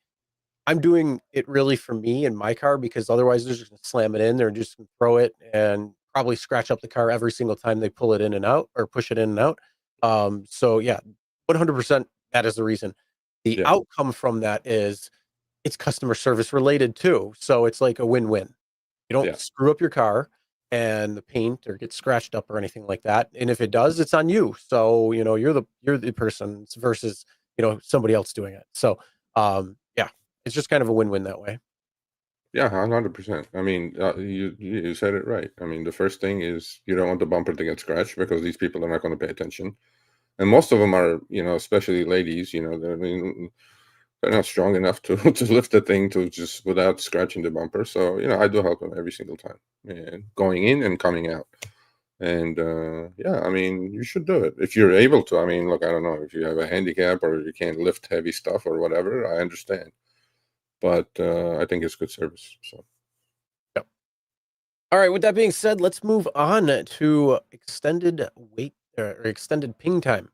I'm doing it really for me and my car because otherwise they're just gonna slam it in. They're just gonna throw it and probably scratch up the car every single time they pull it in and out or push it in and out. So yeah, 100% that is the reason. The Yeah, outcome from that is it's customer service related too. So it's like a win-win. You don't yeah, screw up your car and the paint or get scratched up or anything like that. And if it does, it's on you. So, you're the person versus, somebody else doing it. So, yeah, it's just kind of a win-win that way. yeah, 100%. I mean, you said it right. I mean, the first thing is you don't want the bumper to get scratched because these people are not going to pay attention, and most of them are, especially ladies. They're not strong enough to to lift the thing to just without scratching the bumper. So I do help them every single time, and going in and coming out. And yeah, I mean, you should do it if you're able to. I mean, look, I don't know if you have a handicap or you can't lift heavy stuff or whatever. I understand, but I think it's good service. So Yep. All right. With that being said, let's move on to extended wait or extended ping time.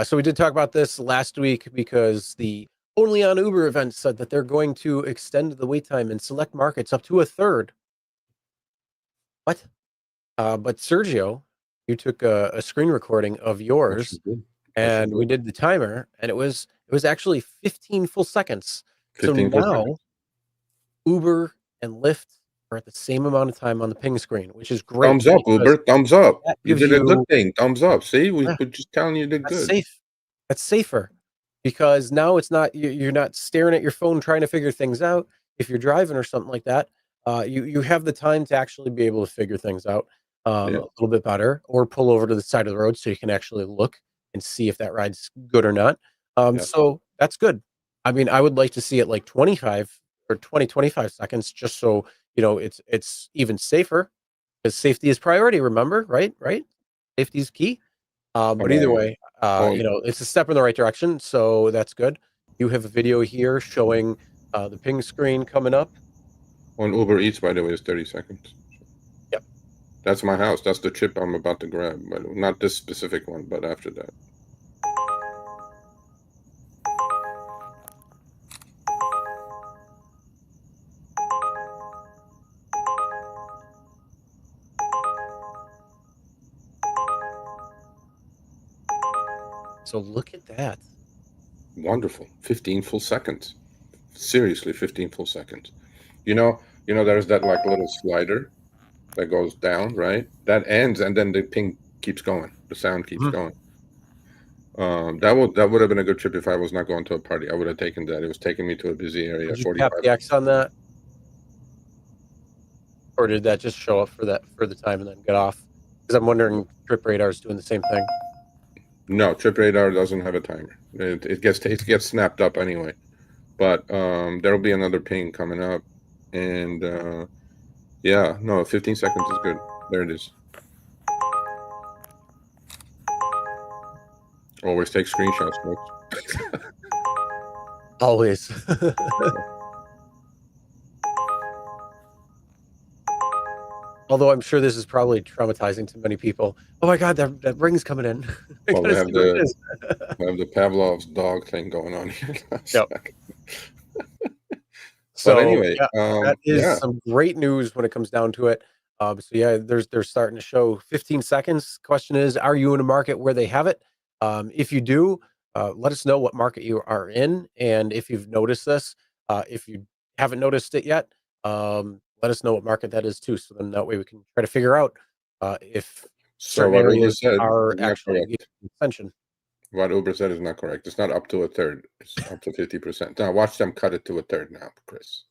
So we did talk about this last week because the Only on Uber event said that they're going to extend the wait time in select markets up to a third. What? But Sergio, you took a screen recording of yours, I should and do we it. did the timer, and it was actually 15 full seconds. So 15 full now seconds. Uber and Lyft are at the same amount of time on the ping screen, which is great. Thumbs up, because Uber. Thumbs up. that You gives did a good you thing. Thumbs up. See, yeah, we're just telling you did that's good. safe. That's safer because now it's not you're not staring at your phone trying to figure things out. If you're driving or something like that, you have the time to actually be able to figure things out Yeah, a little bit better, or pull over to the side of the road so you can actually look and see if that ride's good or not. yeah. So that's good. I mean, I would like to see it like 25 or 25 seconds, just so it's even safer because safety is priority. Remember, right? Safety is key. But either Um, way, on it's a step in the right direction, so that's good. You have a video here showing the ping screen coming up. on Uber Eats, by the way, is 30 seconds. Yep. That's my house. That's the chip I'm about to grab, but not this specific one, but after that. So look at that. Wonderful. 15 full seconds. Seriously, 15 full seconds. There's that like little slider that goes down, right? That ends, and then the ping keeps going. The sound keeps Mhm. going. That would have been a good trip if I was not going to a party. I would have taken that. It was taking me to a busy area. Did you 45 tap the X on that, or did that just show up for the time and then get off? Because I'm wondering, Trip Radar is doing the same thing. No, Trip Radar doesn't have a timer. It gets snapped up anyway. But there'll be another ping coming up, and yeah, no, 15 seconds is good. There it is. Always take screenshots, folks. Always. Although I'm sure this is probably traumatizing to many people. Oh my God, that ring's coming in. I Well, gotta see what it is. we have the Pavlov's dog thing going on here. Yep. But So anyway, yeah, that is yeah. some great news when it comes down to it. So yeah, they're starting to show 15 seconds. Question is, are you in a market where they have it? If you do, let us know what market you are in, and if you've noticed this. If you haven't noticed it yet, let us know what market that is too. So then that way we can try to figure out if So certain what Uber areas said are is not actually getting correct. extension. What Uber said is not correct. It's not up to a third. It's up to 50%. Now watch them cut it to a third now, Chris.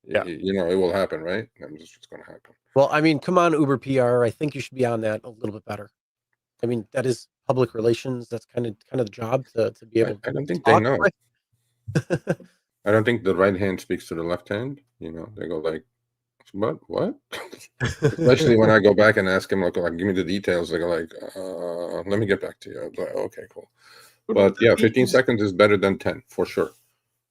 Yeah. You know, it will happen, right? That's just what's going to happen. Well, I mean, come on, Uber PR. I think you should be on that a little bit better. I mean, that is public relations. That's kind of the job to be able to I don't think talk they know. with. I don't think the right hand speaks to the left hand. You know, they go like, what? Especially when I go back and ask him, like, give me the details. They go like, let me get back to you. I was like, okay, cool. But yeah, 15 seconds is better than 10 for sure.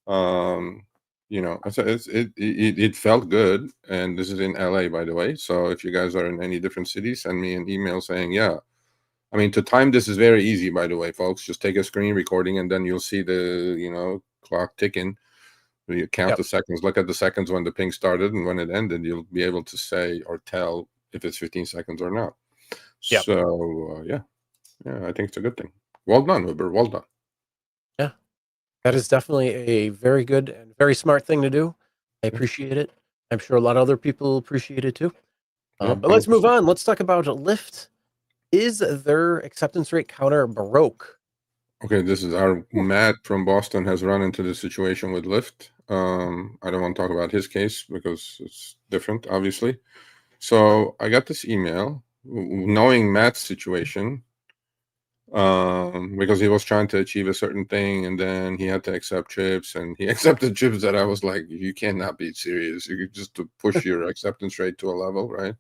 You know, it felt good, and this is in LA, by the way. So if you guys are in any different cities, send me an email saying, yeah. I mean, to time this is very easy, by the way, folks. Just take a screen recording, and then you'll see the clock ticking. You count the seconds. Look at the seconds when the ping started and when it ended. You'll be able to say or tell if it's 15 seconds or not. Yep. So yeah, I think it's a good thing. Well done, Uber. Well done. Yeah, that is definitely a very good and very smart thing to do. I appreciate it. I'm sure a lot of other people appreciate it too. But let's move on. Let's talk about Lyft. Is their acceptance rate counter broke? Okay, this is our Matt from Boston has run into the situation with Lyft. I don't want to talk about his case because it's different, obviously. So I got this email knowing Matt's situation, because he was trying to achieve a certain thing, and then he had to accept trips, and he accepted trips that I was like, you cannot be serious. You could just to push your acceptance rate to a level, right?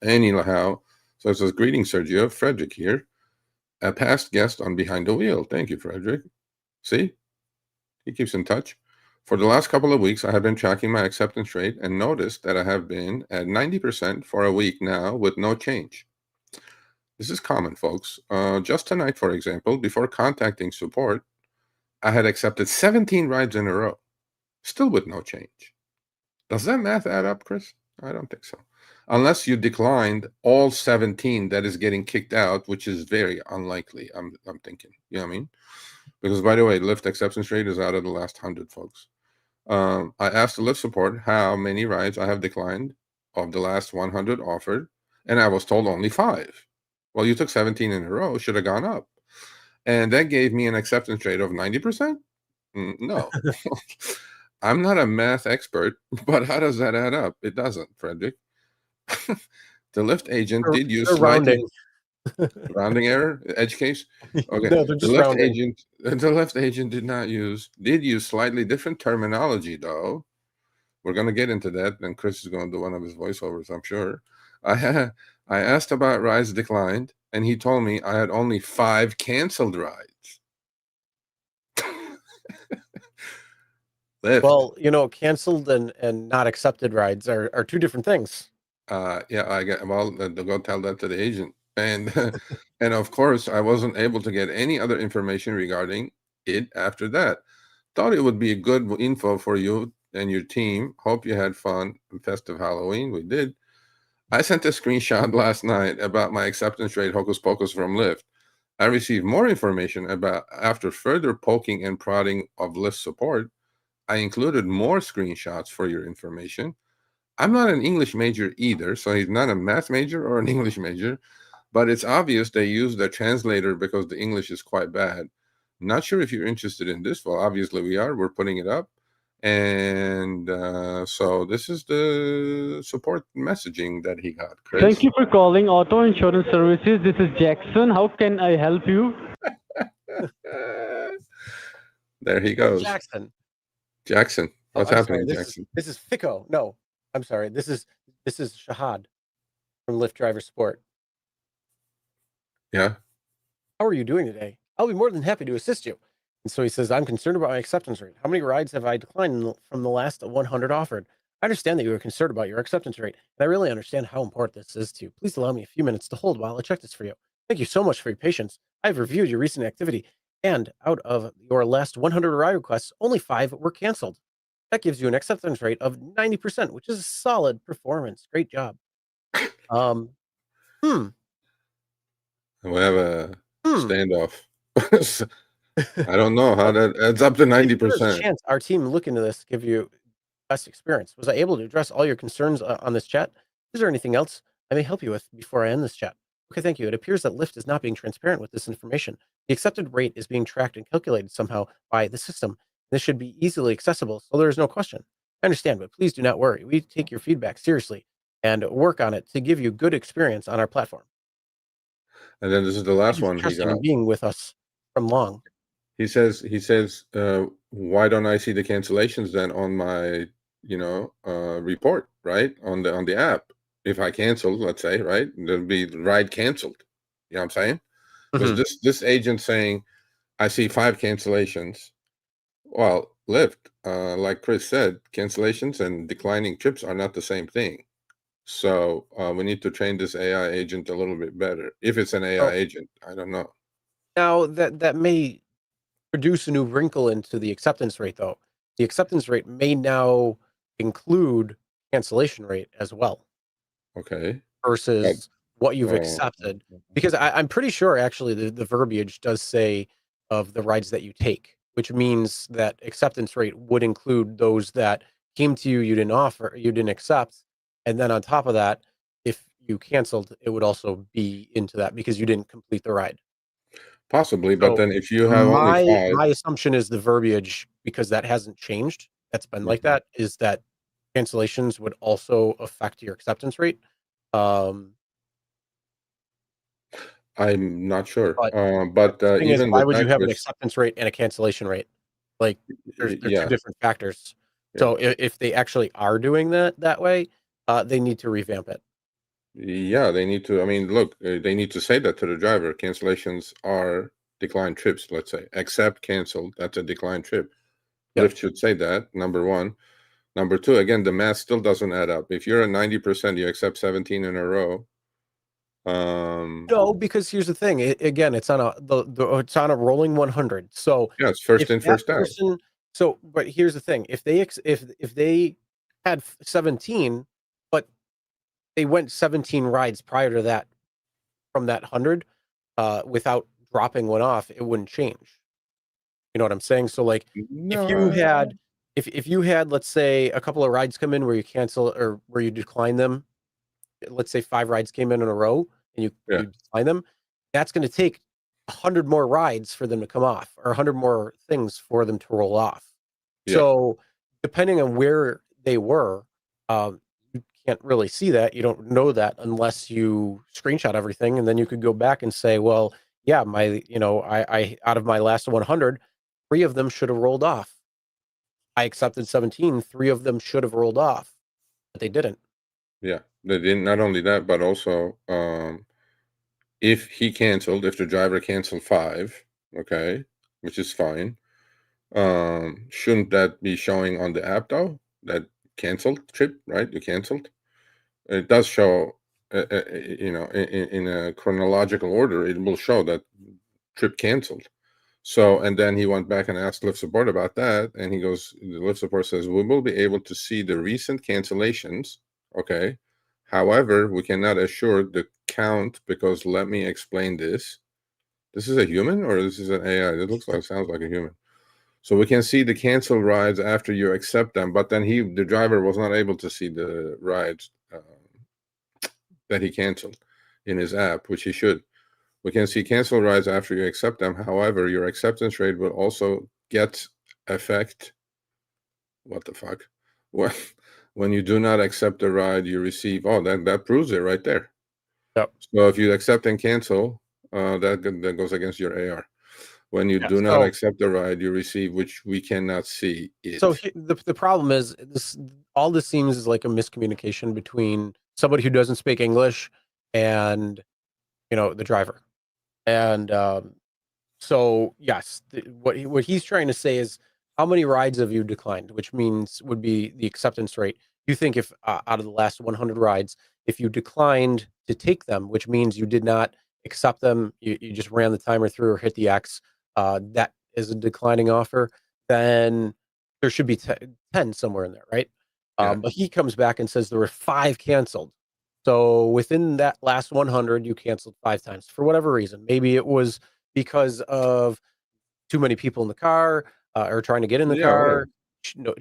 Anyhow, so it says, greetings, Sergio. Frederick here. A past guest on Behind the Wheel. Thank you, Frederick. See? He keeps in touch. For the last couple of weeks, I have been tracking my acceptance rate and noticed that I have been at 90% for a week now with no change. This is common, folks. Just tonight, for example, before contacting support, I had accepted 17 rides in a row, still with no change. Does that math add up, Chris? I don't think so. Unless you declined all 17 that is getting kicked out, which is very unlikely, I'm thinking. You know what I mean? Because, by the way, Lyft acceptance rate is out of the last 100, folks. I asked the Lyft support how many rides I have declined of the last 100 offered, and I was told only 5. Well, you took 17 in a row, should have gone up. And that gave me an acceptance rate of 90%? No. I'm not a math expert, but how does that add up? It doesn't, Frederick. The Lyft agent did use slightly rounding error, edge case. Okay. No, they're just the Lyft agent did use slightly different terminology, though. We're going to get into that, and Chris is going to do one of his voiceovers, I'm sure. I asked about rides declined, and he told me I had only 5 canceled rides. Lyft. Well, canceled and not accepted rides are 2 different things. Go tell that to the agent. And and of course, I wasn't able to get any other information regarding it after that. Thought it would be a good info for you and your team. Hope you had fun and festive Halloween. We did. I sent a screenshot last night about my acceptance rate hocus pocus from Lyft. I received more information after further poking and prodding of Lyft support. I included more screenshots for your information. I'm not an English major either, so he's not a math major or an English major, but it's obvious they use the translator because the English is quite bad. Not sure if you're interested in this. Well, obviously we are. We're putting it up. And so this is the support messaging that he got, Chris. Thank you for calling Auto Insurance Services. This is Jackson. How can I help you? There he goes. Jackson. What's happening, Jackson? This is Fico. No, I'm sorry. This is Shahad from Lyft Driver Support. Yeah. How are you doing today? I'll be more than happy to assist you. And so he says, I'm concerned about my acceptance rate. How many rides have I declined from the last 100 offered? I understand that you are concerned about your acceptance rate, and I really understand how important this is to you. Please allow me a few minutes to hold while I check this for you. Thank you so much for your patience. I've reviewed your recent activity, and out of your last 100 ride requests, only 5 were canceled. That gives you an acceptance rate of 90%, which is a solid performance. Great job. We have a standoff. I don't know how that adds up to 90%. Chance our team look into this, give you best experience. Was I able to address all your concerns on this chat? Is there anything else I may help you with before I end this chat? Okay, thank you. It appears that Lyft is not being transparent with this information. The accepted rate is being tracked and calculated somehow by the system. This should be easily accessible, so there is no question. I understand, but please do not worry. We take your feedback seriously and work on it to give you good experience on our platform. And then this is the Thank last you for one he trusting got. and being with us from long. He says, why don't I see the cancellations then on my, report, right? On the app. If I cancel, let's say, right, there'll be ride canceled. You know what I'm saying? Because this agent saying, I see 5 cancellations. Well, Lyft, like Chris said, cancellations and declining trips are not the same thing. So we need to train this AI agent a little bit better. If it's an AI agent, I don't know. Now that may produce a new wrinkle into the acceptance rate, though. The acceptance rate may now include cancellation rate as well. Okay. Versus what you've accepted. Because I'm pretty sure actually the verbiage does say of the rides that you take, which means that acceptance rate would include those that came to you, you didn't accept. And then on top of that, if you canceled, it would also be into that because you didn't complete the ride. Possibly, but So then if you have only 5, my assumption is the verbiage, because that hasn't changed, that's been like that, is that cancellations would also affect your acceptance rate. I'm not sure. But the thing is, even why with would you that, have an Chris, acceptance rate and a cancellation rate? Like, they're two yeah, different factors. yeah, So if they actually are doing that way, they need to revamp it. yeah, they need to. I mean, look, they need to say that to the driver. Cancellations are declined trips. Let's say, accept canceled. That's a declined trip. Yep. Lyft should say that. Number one. Number two, again, the math still doesn't add up. If you're at 90%, you accept 17 in a row. No, because here's the thing. Again, it's on it's on a rolling 100. So Yeah, it's first if in, that first out. person, but here's the thing. If they had 17, but they went 17 rides prior to that from that 100, without dropping one off, it wouldn't change. You know what I'm saying? So like, No, if you had, let's say, a couple of rides come in where you cancel or where you decline them, let's say 5 rides came in a row and you decline them, that's going to take 100 more rides for them to come off, or 100 more things for them to roll off. Yeah. So depending on where they were, you can't really see that. You don't know that unless you screenshot everything, and then you could go back and say, well, yeah, I out of my last 100, 3 of them should have rolled off. I accepted 17, 3 of them should have rolled off, but they didn't. Yeah, they didn't. Not only that, but also if the driver canceled 5, okay, which is fine. Shouldn't that be showing on the app though? That canceled trip, right? You canceled. It does show, in a chronological order. It will show that trip canceled. So, and then he went back and asked Lyft support about that, and the Lyft support says we will be able to see the recent cancellations. Okay. However, we cannot assure the count because let me explain this. This is a human or this is an AI? It sounds like a human. So we can see the cancel rides after you accept them, but then the driver was not able to see the rides that he canceled in his app, which he should. We can see cancel rides after you accept them. However, your acceptance rate will also get effect. What the fuck? When you do not accept the ride, you receive. Oh, that proves it right there. Yep. So if you accept and cancel, that goes against your AR. When you do not accept the ride, you receive, which we cannot see it. So the problem is all this seems is like a miscommunication between somebody who doesn't speak English and the driver. And so yes, what he's trying to say is, how many rides have you declined, which means would be the acceptance rate. You think if out of the last 100 rides, if you declined to take them, which means you did not accept them, you just ran the timer through or hit the X, that is a declining offer, then there should be 10 somewhere in there, right? But he comes back and says there were 5 canceled. So within that last 100, you canceled 5 times for whatever reason. Maybe it was because of too many people in the car, or trying to get in the car,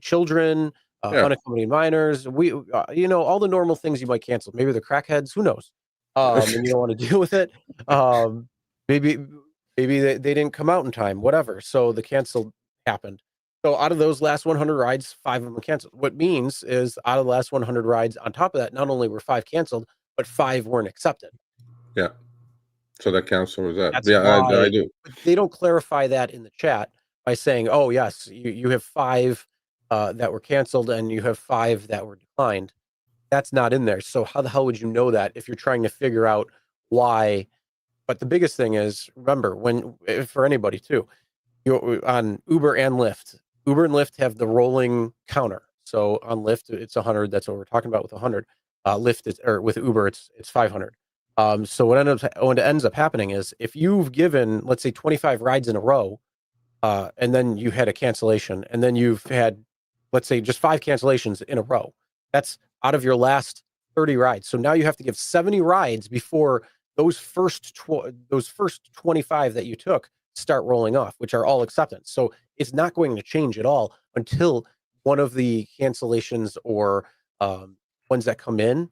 children, unaccompanied minors. All the normal things you might cancel. Maybe they're crackheads. Who knows? and you don't want to deal with it. Maybe they didn't come out in time, whatever. So the cancel happened. So out of those last 100 rides, 5 of them canceled. What means is out of the last 100 rides, on top of that, not only were 5 canceled, but 5 weren't accepted. Yeah. So that counts towards that. That's Yeah, why I do. but they don't clarify that in the chat by saying, "Oh, yes, you have 5 that were canceled and you have 5 that were declined." That's not in there. So how the hell would you know that if you're trying to figure out why? But the biggest thing is, remember, for anybody too, you on Uber and Lyft. Uber and Lyft have the rolling counter. So on Lyft, it's 100. That's what we're talking about with 100. Lyft is, or with Uber, it's 500. So what ends up happening is if you've given, let's say, 25 rides in a row, and then you had a cancellation, and then you've had, let's say, just 5 cancellations in a row. That's out of your last 30 rides. So now you have to give 70 rides before those first 25 that you took start rolling off, which are all acceptance. So it's not going to change at all until one of the cancellations or ones that come in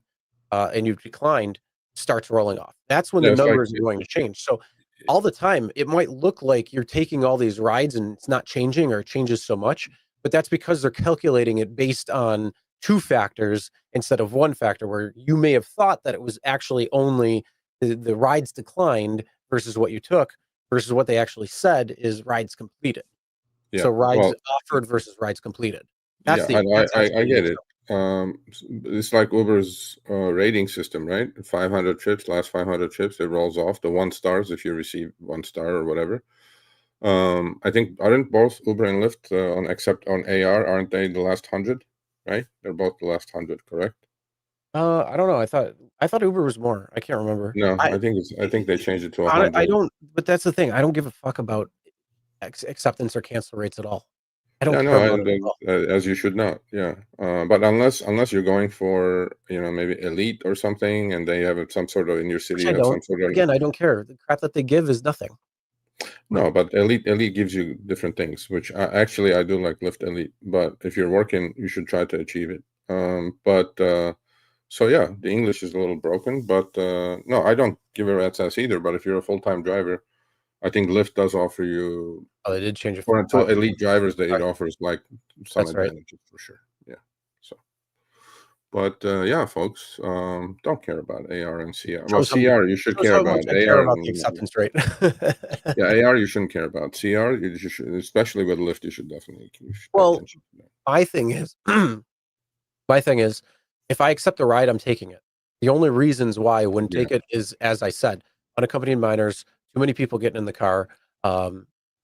and you've declined starts rolling off. That's when the numbers are going to change. So all the time, it might look like you're taking all these rides and it's not changing or it changes so much, but that's because they're calculating it based on 2 factors instead of 1 factor, where you may have thought that it was actually only the rides declined versus what you took versus what they actually said is rides completed. Yeah. So rides offered versus rides completed. That's I get it. It's like Uber's rating system, right? 500 trips, last 500 trips, it rolls off the 1 stars if you receive 1 star or whatever. I think aren't both Uber and Lyft except on AR, aren't they the last 100? Right? They're both the last 100, correct? I don't know. I thought Uber was more. I can't remember. No, I think they changed it to 100. I don't. But that's the thing. I don't give a fuck about acceptance or cancel rates at all. I don't care about it at all. As you should not. Yeah. But unless you're going for maybe elite or something, and they have some sort of in your city. Which I don't. Again, I don't care. The crap that they give is nothing. No, but elite gives you different things, which I do like Lyft Elite. But if you're working, you should try to achieve it. So yeah, the English is a little broken, but no, I don't give a rat's ass either. But if you're a full-time driver, I think Lyft does offer you. Oh, they did change it for elite drivers. That it offers like some advantages for sure. Yeah. So, but yeah, folks, don't care about AR and CR. Well, CR you should care about. I care about the acceptance rate. Yeah, AR you shouldn't care about. CR you should, especially with Lyft, you should definitely. Well, my thing is, if I accept a ride, I'm taking it. The only reasons why I wouldn't take it is, as I said, unaccompanied minors, too many people getting in the car,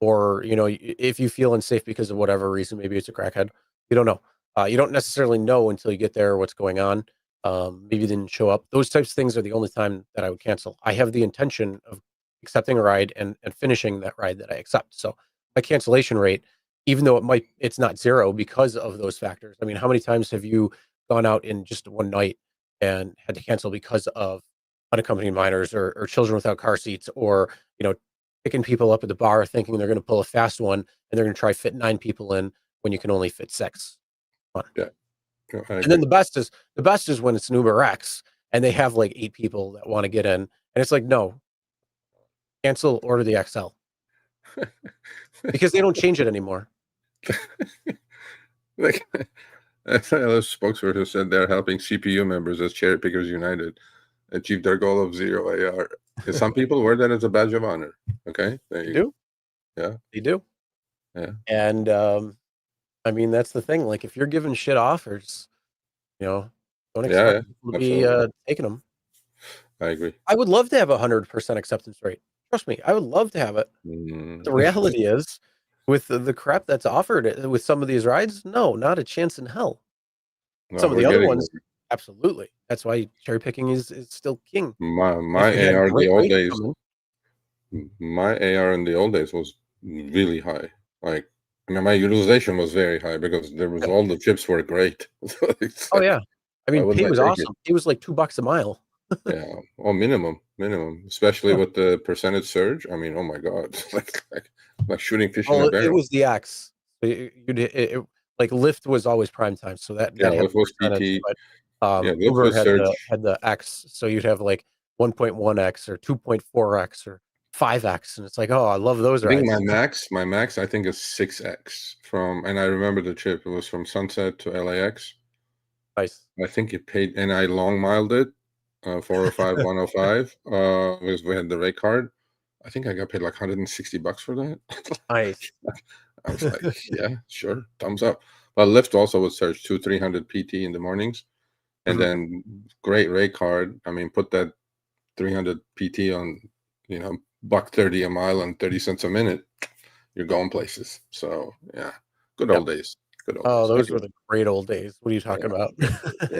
or if you feel unsafe because of whatever reason, maybe it's a crackhead. You don't know. You don't necessarily know until you get there what's going on. Maybe they didn't show up. Those types of things are the only time that I would cancel. I have the intention of accepting a ride and finishing that ride that I accept. So my cancellation rate, even though it's not 0 because of those factors. I mean, how many times have you gone out in just one night and had to cancel because of unaccompanied minors or children without car seats, or picking people up at the bar thinking they're going to pull a fast one and they're going to try fit 9 people in when you can only fit 6. Yeah. And then the best is when it's an Uber X and they have like 8 people that want to get in, and it's like, no, cancel, order the XL. Because they don't change it anymore. Like a spokesperson said they're helping CPU members as Cherry Pickers United achieve their goal of 0 AR. Because some people wear that as a badge of honor. Okay, they do. Yeah, they do. Yeah, and I mean, that's the thing. Like, if you're giving shit offers, don't expect people to be taking them. I agree. I would love to have 100% acceptance rate. Trust me, I would love to have it. The reality is, with the crap that's offered with some of these rides, no, not a chance in hell. No, some of the other ones, absolutely. That's why cherry picking is still king. My AR in the old days. My AR in the old days was really high. Like, I mean, my utilization was very high because there was all the trips were great. Oh yeah, I mean, pay was awesome. It was like $2 a mile. Yeah, well, minimum, especially with the percentage surge. I mean, oh my god, like shooting fish in a barrel. It was the X. Like Lyft was always prime time, so that Lyft was PT. but Uber had the X, so you'd have like 1.1x or 2.4x or 5x, and it's like, oh, I love those I think rides. my max, I think is 6x and I remember the trip. It was from Sunset to LAX. Nice. I think it paid, and I long miled it, 405, 105, because we had the rate card. I think I got paid like $160 for that. Nice. I was like, yeah, sure, thumbs up. But Lyft also would charge 200-300 PT in the mornings, and then great rate card. I mean, put that 300 PT on, $1.30 a mile and 30 cents a minute. You're going places. So yeah, good old days. Good old days. Those were the great old days. What are you talking about? Yeah,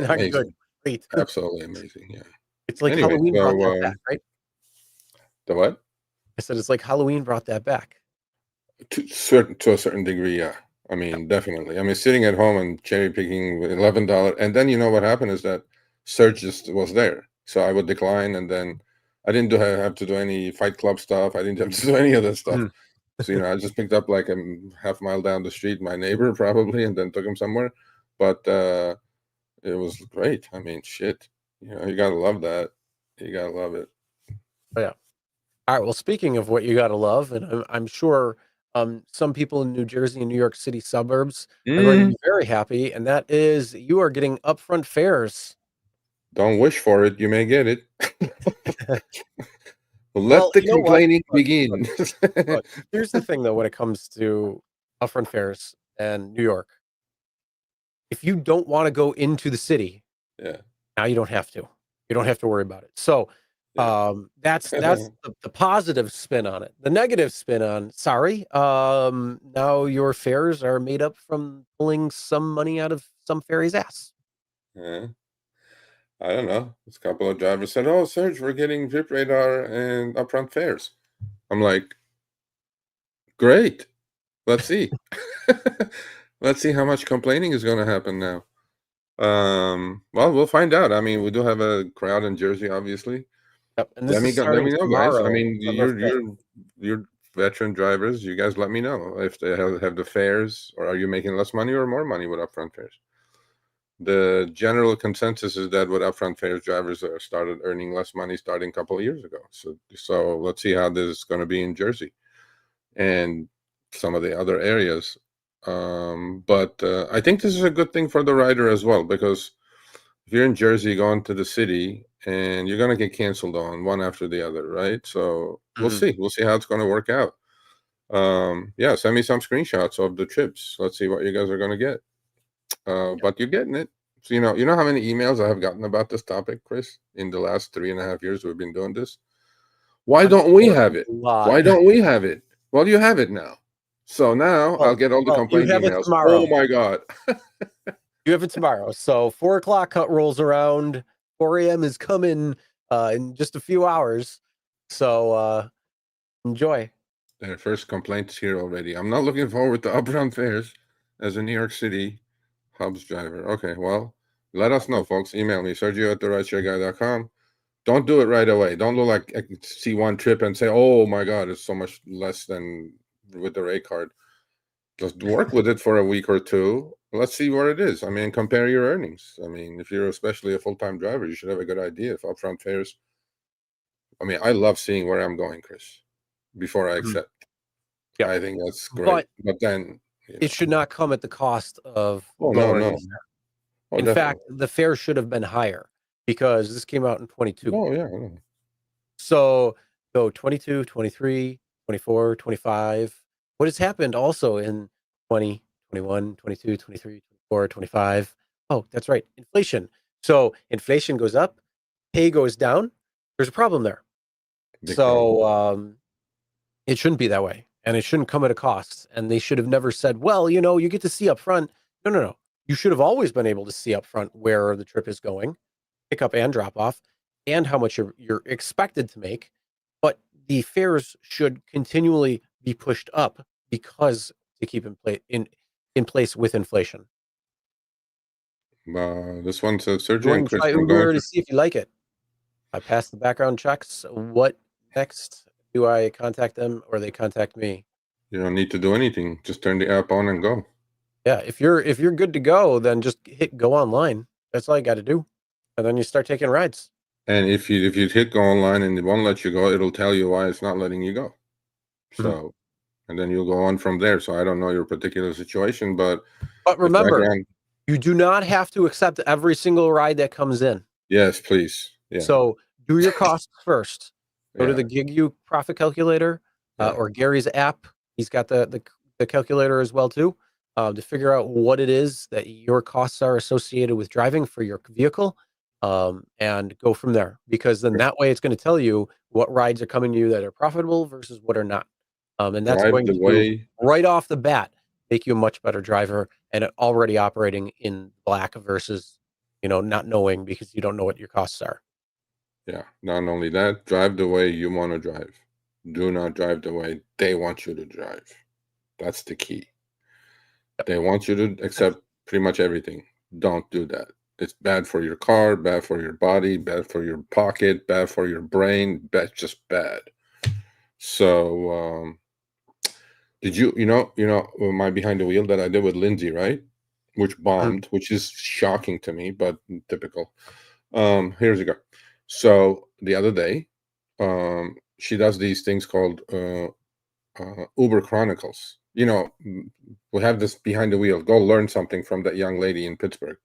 Not amazing. good. Great. Absolutely amazing. Yeah. It's like Anyway, Halloween brought that back, right? The what? I said it's like Halloween brought that back. To a certain degree, yeah. I mean, definitely. I mean, sitting at home and cherry picking with $11, and then what happened is that Surge just was there, so I would decline, and then I didn't have to do any Fight Club stuff. I didn't have to do any of that stuff. So I just picked up like a half mile down the street, my neighbor probably, and then took him somewhere. But it was great. I mean, shit. You gotta love that. You gotta love it. Oh, yeah. All right. Well, speaking of what you gotta love, and I'm sure some people in New Jersey and New York City suburbs are going to be very happy, and that is you are getting upfront fares. Don't wish for it. You may get it. Let the complaining begin. Look, here's the thing, though, when it comes to upfront fares and New York. If you don't want to go into the city, now you don't have to. You don't have to worry about it. So that's the positive spin on it. The negative spin on, sorry, now your fares are made up from pulling some money out of some ferry's ass. Yeah. I don't know. A couple of drivers said, "Oh, Serge, we're getting Drip Radar and upfront fares." I'm like, "Great, let's see. Let's see how much complaining is going to happen now." Well, we'll find out. I mean, we do have a crowd in Jersey, obviously. Yep. And let me know, guys. I mean, tomorrow, you're veteran drivers. You guys let me know if they have the fares, or are you making less money or more money with upfront fares? The general consensus is that with upfront fares, drivers started earning less money starting a couple of years ago. So let's see how this is going to be in Jersey and some of the other areas. But I think this is a good thing for the rider as well, because if you're in Jersey going to the city, and you're going to get canceled on one after the other, right? So we'll see. We'll see how it's going to work out. Yeah, send me some screenshots of the trips. Let's see what you guys are going to get. But you're getting it. So you know how many emails I have gotten about this topic, Chris, in the last 3.5 years we've been doing this? Why don't we have it? Why don't we have it? Well, you have it now. So now I'll get all the complaint emails. Oh my God. You have it tomorrow. So 4 o'clock rolls around. 4 a.m. is coming in just a few hours. So enjoy. Their first complaint is here already. I'm not looking forward to upfront fares as a New York City Hubs driver. Okay, well, let us know, folks. Email me, Sergio@therideshareguy.com. Don't do it right away. Don't look like I see one trip and say, oh my God, it's so much less than with the rate card. Just work with it for a week or two. Let's see where it is. I mean, compare your earnings. I mean, if you're especially a full-time driver, you should have a good idea if upfront fares. I mean, I love seeing where I'm going, Chris, before I accept. I think that's great. But then it should not come at the cost of no. In fact, the fare should have been higher because this came out in 22. Oh, yeah. So go 22, 23, 24, 25. What has happened also in 20, 21, 22, 23, 24, 25? Oh, that's right. Inflation. So inflation goes up, pay goes down. There's a problem there. So it shouldn't be that way. And it shouldn't come at a cost. And they should have never said, well, you get to see up front. No. You should have always been able to see up front where the trip is going, pick up and drop off, and how much you're expected to make. But the fares should continually be pushed up because to keep in place with inflation. This one says Sergio and Chris. Try Uber to see if you like it. I passed the background checks. What next? Do I contact them or they contact me? You don't need to do anything. Just turn the app on and go. Yeah, if you're good to go, then just hit go online. That's all you got to do, and then you start taking rides. And if you hit go online and it won't let you go, it'll tell you why it's not letting you go. So, and then you'll go on from there. So I don't know your particular situation, but remember, you do not have to accept every single ride that comes in. Yes, please. Yeah. So do your costs first. Go to the GigU profit calculator or Gary's app. He's got the calculator as well too, to figure out what it is that your costs are associated with driving for your vehicle, and go from there. Because then that way it's going to tell you what rides are coming to you that are profitable versus what are not. And that's going to right off the bat make you a much better driver and already operating in black versus, not knowing because you don't know what your costs are. Yeah. Not only that, drive the way you want to drive. Do not drive the way they want you to drive. That's the key. They want you to accept pretty much everything. Don't do that. It's bad for your car, bad for your body, bad for your pocket, bad for your brain, just bad. So, did you know my behind the wheel that I did with Lindsay, right? Which bombed, which is shocking to me, but typical. Here's you go. So the other day, she does these things called Uber Chronicles. We have this behind the wheel. Go learn something from that young lady in Pittsburgh.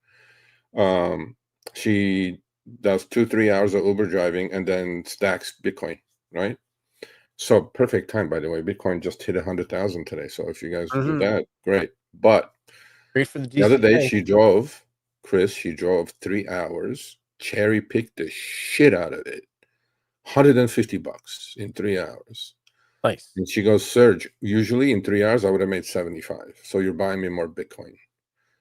She does 2-3 hours of Uber driving and then stacks Bitcoin, right? So perfect time, by the way. Bitcoin just hit 100,000 today. So if you guys do that, great. But great for the other day she drove 3 hours, cherry picked the shit out of it. $150 in 3 hours. Nice. And she goes, Serge, usually in 3 hours I would have made 75. So you're buying me more Bitcoin.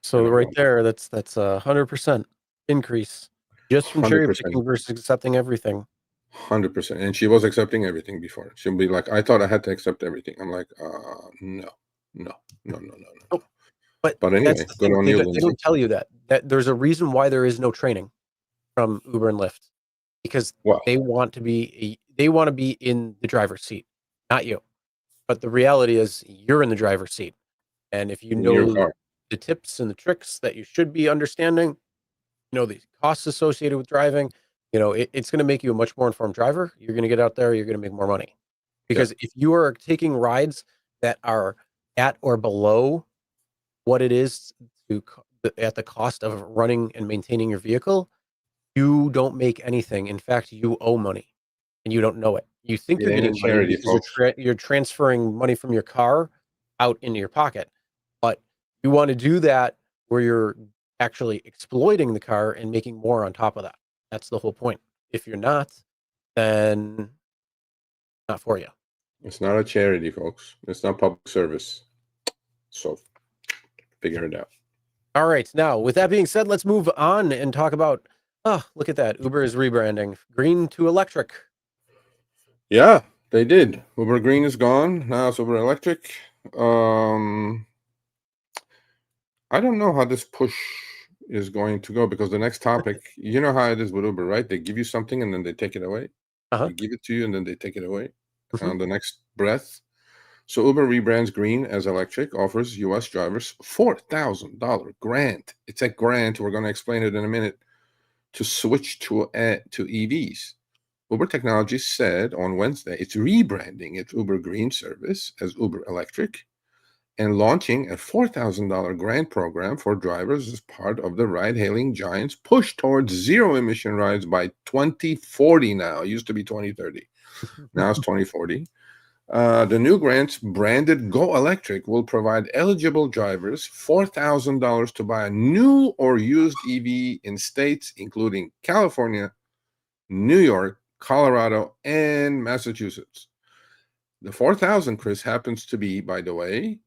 So right there, that's 100% increase just from cherry picking versus accepting everything. 100%. And she was accepting everything before. She'll be like, I thought I had to accept everything. I'm like, no. Oh, but anyway, good on you, Lindsay. They don't tell you that there's a reason why there is no training from Uber and Lyft, because they want to be in the driver's seat, not you. But the reality is you're in the driver's seat. And if you know the tips and the tricks that you should be understanding, the costs associated with driving, it's going to make you a much more informed driver. You're going to get out there, you're going to make more money. Because if you are taking rides that are at or below what it is at the cost of running and maintaining your vehicle, you don't make anything. In fact, you owe money and you don't know it. You think you're getting money because you're transferring money from your car out into your pocket, but you want to do that where you're actually exploiting the car and making more on top of that. That's the whole point. If you're not, then not for you. It's not a charity, folks. It's not public service. So figure it out. All right. Now, with that being said, let's move on and talk about, look at that. Uber is rebranding green to electric. Yeah, they did. Uber Green is gone. Now it's Uber Electric. I don't know how this push is going to go, because the next topic, you know how it is with Uber, right? They give you something and then they take it away. They give it to you and then they take it away on the next breath. So Uber rebrands green as electric, offers U.S. drivers $4,000 grant. It's a grant. We're going to explain it in a minute, to switch to EVs. Uber Technologies said on Wednesday it's rebranding its Uber Green service as Uber Electric and launching a $4,000 grant program for drivers as part of the ride-hailing giant's push towards zero-emission rides by 2040 now. It used to be 2030. Now it's 2040. The new grants, branded Go Electric, will provide eligible drivers $4,000 to buy a new or used EV in states including California, New York, Colorado, and Massachusetts. The $4,000, Chris, happens to be, by the way,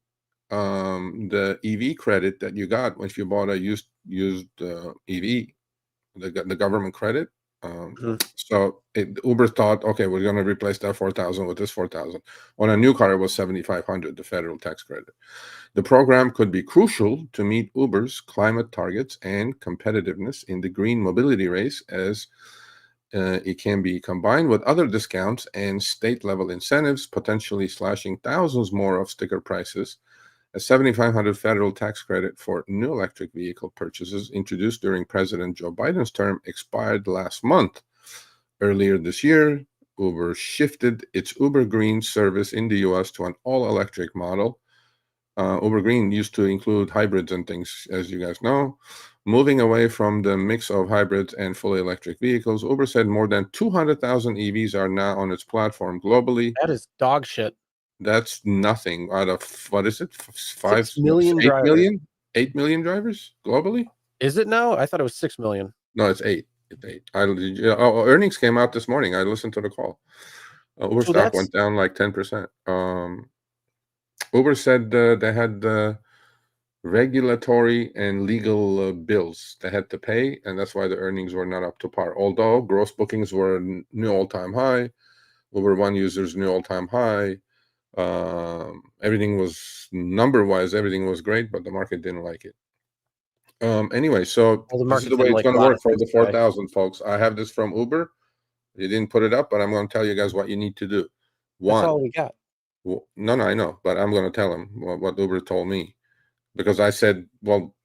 the EV credit that you got if you bought a used EV, the government credit. So Uber thought, okay, we're going to replace that 4,000 with this 4,000. On a new car, it was 7,500, the federal tax credit. The program could be crucial to meet Uber's climate targets and competitiveness in the green mobility race, as it can be combined with other discounts and state-level incentives, potentially slashing thousands more of sticker prices. A $7,500 federal tax credit for new electric vehicle purchases introduced during President Joe Biden's term expired last month. Earlier this year, Uber shifted its Uber Green service in the US to an all-electric model. Uber Green used to include hybrids and things, as you guys know. Moving away from the mix of hybrids and fully electric vehicles, Uber said more than 200,000 EVs are now on its platform globally. That is dog shit. That's nothing out of, what is it, 6 million drivers. 8 million drivers globally? Is it now? I thought it was 6 million. No, it's 8. It's 8. Earnings came out this morning. I listened to the call. Uber So stock went down like 10%. Uber said they had regulatory and legal bills they had to pay, and that's why the earnings were not up to par. Although gross bookings were a new all-time high, Uber One users new all-time high. Everything was number-wise, everything was great, but the market didn't like it. Anyway, so this is the way it's going to work for the 4,000 folks. I have this from Uber. You didn't put it up, but I'm going to tell you guys what you need to do. That's all we got. Well, no, I know, but I'm going to tell him what Uber told me, because I said, well,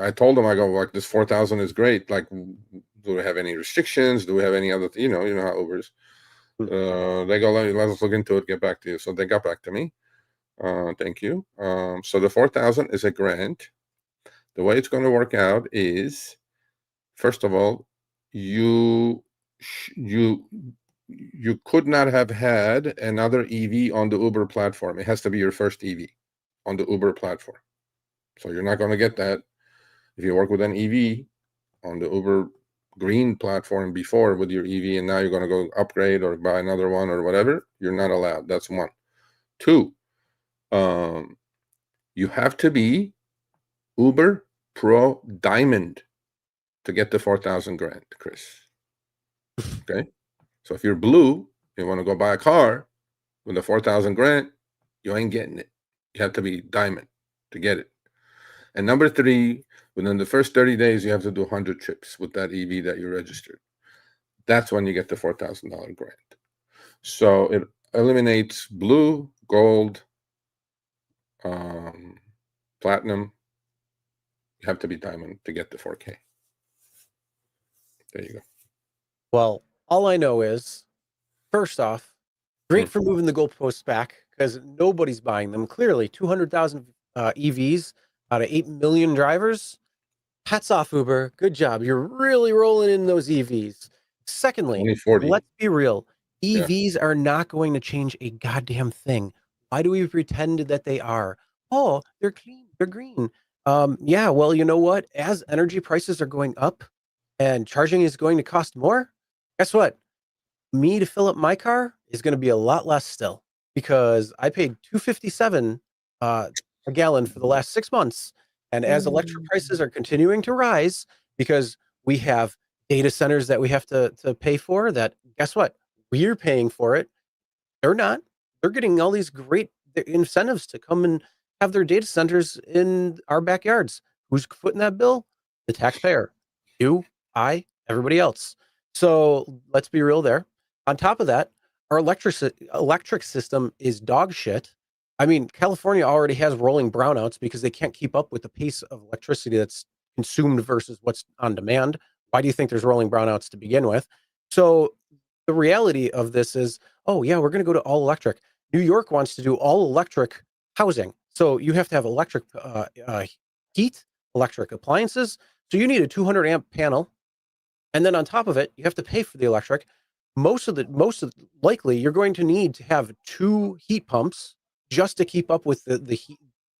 I told him, I go, like, this 4,000 is great. Like, do we have any restrictions? Do we have any other, you know how Uber is. They go, let's look into it, get back to you. So they got back to me. Thank you. So the 4,000 is a grant. The way it's going to work out is, first of all, you could not have had another EV on the Uber platform. It has to be your first EV on the Uber platform. So you're not going to get that if you work with an EV on the Uber Green platform before with your EV, and now you're going to go upgrade or buy another one or whatever. You're not allowed. That's one. Two, you have to be Uber Pro Diamond to get the 4,000 grant, Chris. Okay. So if you're blue, you want to go buy a car with a 4,000 grant, you ain't getting it. You have to be diamond to get it. And number three, within the first 30 days, you have to do 100 trips with that EV that you registered. That's when you get the $4,000 grant. So it eliminates blue, gold, platinum. You have to be diamond to get the 4K. There you go. Well, all I know is, first off, great for moving the goalposts back, because nobody's buying them. Clearly, 200,000 EVs out of 8 million drivers. Hats off, Uber. Good job. You're really rolling in those EVs. Secondly, let's be real. EVs are not going to change a goddamn thing. Why do we pretend that they are? Oh, they're clean. They're green. Yeah, well, you know what? As energy prices are going up and charging is going to cost more, guess what? Me to fill up my car is going to be a lot less still, because I paid $2.57 a gallon for the last 6 months. And as electric prices are continuing to rise, because we have data centers that we have to pay for, that, guess what? We're paying for it. They're not. They're getting all these great incentives to come and have their data centers in our backyards. Who's footing that bill? The taxpayer. You, I, everybody else. So let's be real there. On top of that, our electric system is dog shit. I mean, California already has rolling brownouts because they can't keep up with the pace of electricity that's consumed versus what's on demand. Why do you think there's rolling brownouts to begin with? So the reality of this is, oh yeah, we're going to go to all electric. New York wants to do all electric housing. So you have to have electric heat, electric appliances. So you need a 200 amp panel. And then on top of it, you have to pay for the electric. Most likely you're going to need to have 2 heat pumps just to keep up with the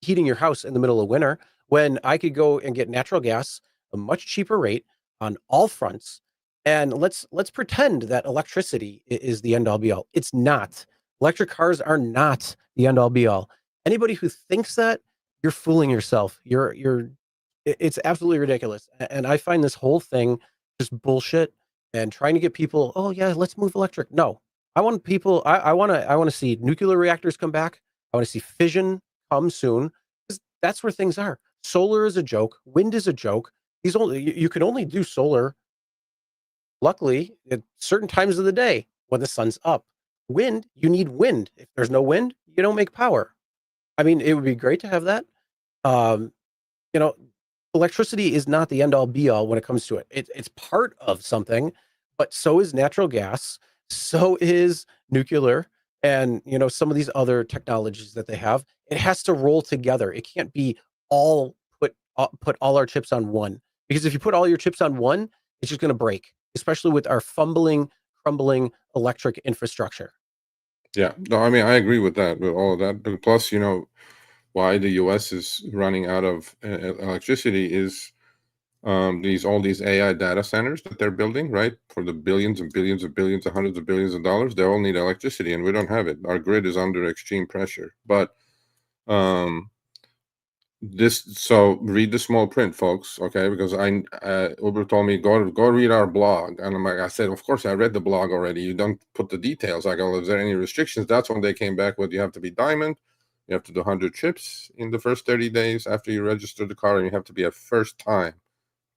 heating your house in the middle of winter, when I could go and get natural gas a much cheaper rate on all fronts. And let's pretend that electricity is the end all be all. It's not. Electric cars are not the end all be all. Anybody who thinks that, you're fooling yourself. It's absolutely ridiculous. And I find this whole thing just bullshit, and trying to get people, oh yeah, let's move electric. No, I want people, I want to see nuclear reactors come back. I want to see fission come soon, because that's where things are. Solar is a joke. Wind is a joke. You can only do solar, luckily, at certain times of the day when the sun's up. Wind, you need wind. If there's no wind, you don't make power. I mean, it would be great to have that. Electricity is not the end all be all when it comes to it. It's part of something, but so is natural gas, so is nuclear, and some of these other technologies that they have. It has to roll together. It can't be all put all our chips on one, because if you put all your chips on one, it's just going to break, especially with our crumbling electric infrastructure. Yeah, no, I mean, I agree with that, with all of that. But plus, why the U.S. is running out of electricity is all these AI data centers that they're building, right? For the billions and billions of billions and hundreds of billions of dollars, they all need electricity, and we don't have it. Our grid is under extreme pressure. But so read the small print, folks, okay? Because Uber told me go read our blog, and I said, of course, I read the blog already. You don't put the details. I go, is there any restrictions? That's when they came back with, you have to be diamond, you have to do 100 trips in the first 30 days after you register the car, and you have to be a first-time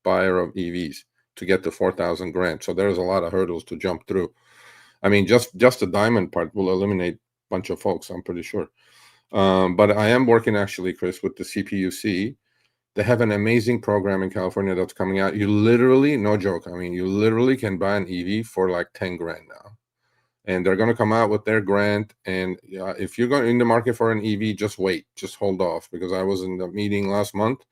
buyer of EVs to get the 4,000 grant. So there's a lot of hurdles to jump through. I mean, just the diamond part will eliminate a bunch of folks, I'm pretty sure. But I am working actually, Chris, with the CPUC. They have an amazing program in California that's coming out. You literally, no joke, I mean, you literally can buy an EV for like 10 grand now. And they're going to come out with their grant. And if you're going in the market for an EV, just wait, just hold off, because I was in the meeting last month,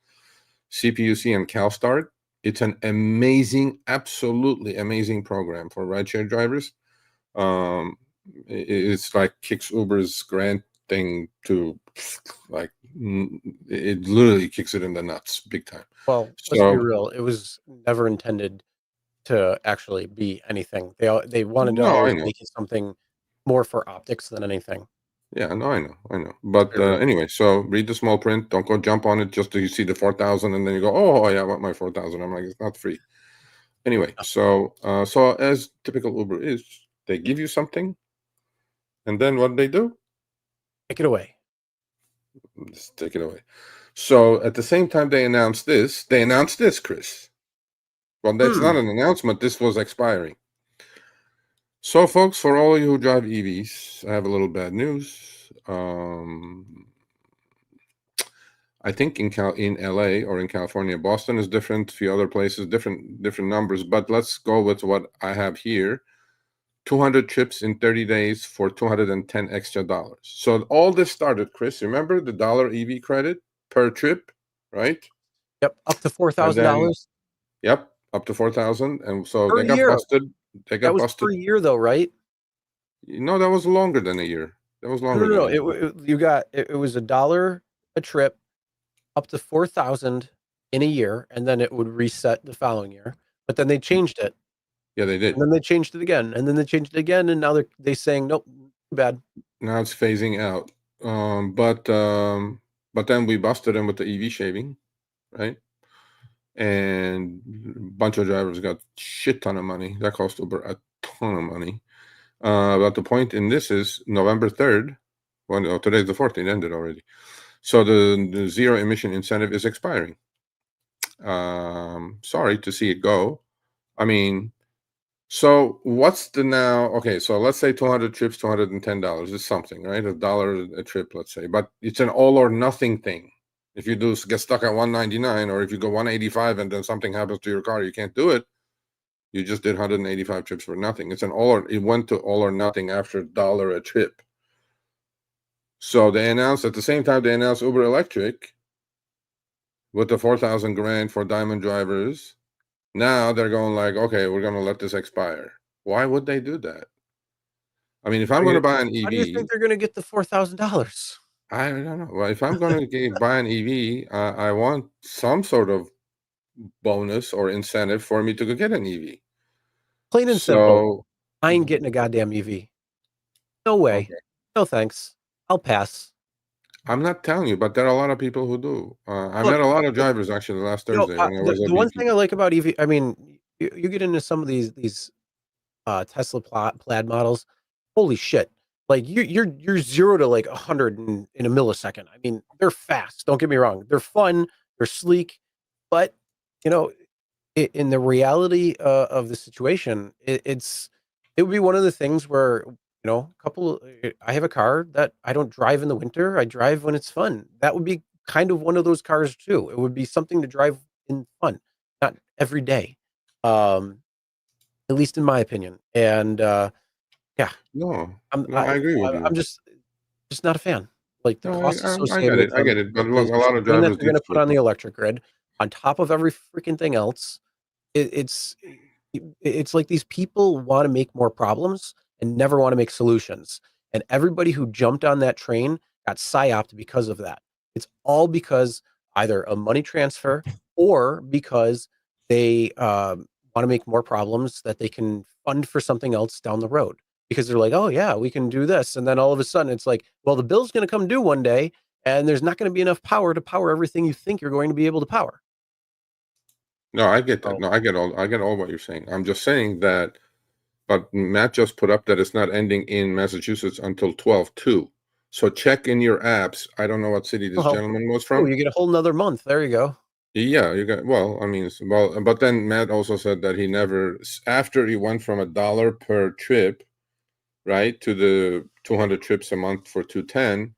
CPUC and CalStart. It's an amazing, absolutely amazing program for rideshare drivers. It's like kicks Uber's grant thing to, like, it literally kicks it in the nuts big time. Well, let's be real. It was never intended to actually be anything. They wanted to always make it something more for optics than anything. Yeah, no, I know. But anyway, so read the small print. Don't go jump on it just till you see the 4,000 and then you go, oh yeah, I want my 4,000. I'm like, it's not free. Anyway, so as typical Uber is, they give you something, and then what they do? Take it away. Just take it away. So at the same time they announced this, Chris. Well, that's not an announcement. This was expiring. So, folks, for all of you who drive EVs, I have a little bad news. I think in LA or in California, Boston is different. A few other places, different numbers. But let's go with what I have here: 200 trips in 30 days for $210 extra. So all this started, Chris. Remember the dollar EV credit per trip, right? Yep, up to $4,000. Yep, up to 4,000, and so per they got year. busted. They got That was busted per year, though, right? No, that was longer than a year. That was longer. No. Than a year. It was $1 a trip, up to 4,000 in a year, and then it would reset the following year. But then they changed it. Yeah, they did. And then they changed it again, and then they changed it again, and now they're saying nope, too bad. Now it's phasing out. But then we busted them with the EV shaving, right? And a bunch of drivers got shit ton of money. That cost Uber a ton of money. But the point in this is November 3rd. Well, today's the 4th. It ended already. So the zero emission incentive is expiring. Sorry to see it go. I mean, so what's the now? Okay, so let's say 200 trips, $210 is something, right? $1 a trip, let's say. But it's an all or nothing thing. If you get stuck at 199, or if you go 185 and then something happens to your car, you can't do it. You just did 185 trips for nothing. It's it went to all or nothing after $1 a trip. So they announced at the same time they announced Uber Electric with the 4,000 grand for diamond drivers. Now they're going like, okay, we're going to let this expire. Why would they do that? I mean, if I'm going to buy an EV, how do you think they're going to get the $4,000? I don't know. Well, if I'm going to buy an EV, I want some sort of bonus or incentive for me to go get an EV. Plain and simple. I ain't getting a goddamn EV. No way. Okay. No thanks. I'll pass. I'm not telling you, but there are a lot of people who do. I met a lot of drivers actually last Thursday. The one thing I like about EV, I mean, you get into some of these Tesla plaid models. Holy shit! Like you're 0 to like 100 in a millisecond. I mean, they're fast. Don't get me wrong. They're fun. They're sleek, but in the reality of the situation, it would be one of the things where. I have a car that I don't drive in the winter. I drive when it's fun. That would be kind of one of those cars too. It would be something to drive in fun, not every day. at least in my opinion. And yeah, No, I'm no, I agree with I'm you. just not a fan. Like the No, cost I associated get with it. I them, get it. But the look, a lot of strain that drivers they're going did to put on switch. the electric grid on top of every freaking thing else. It's like these people want to make more problems and never want to make solutions. And everybody who jumped on that train got psyoped because of that. It's all because either a money transfer or because they want to make more problems that they can fund for something else down the road. Because they're like, oh yeah, we can do this, and then all of a sudden it's like, well, the bill's going to come due one day, and there's not going to be enough power to power everything you think you're going to be able to power. No, I get that. So No, I get all what you're saying. I'm just saying that, but Matt just put up that it's not ending in Massachusetts until 12/2. So check in your apps. I don't know what city this well, gentleman was oh, from. you get a whole nother month. There you go. Yeah, you got, well, I mean, well, but then Matt also said that he never, after he went from $1 per trip, right, to the 200 trips a month for 210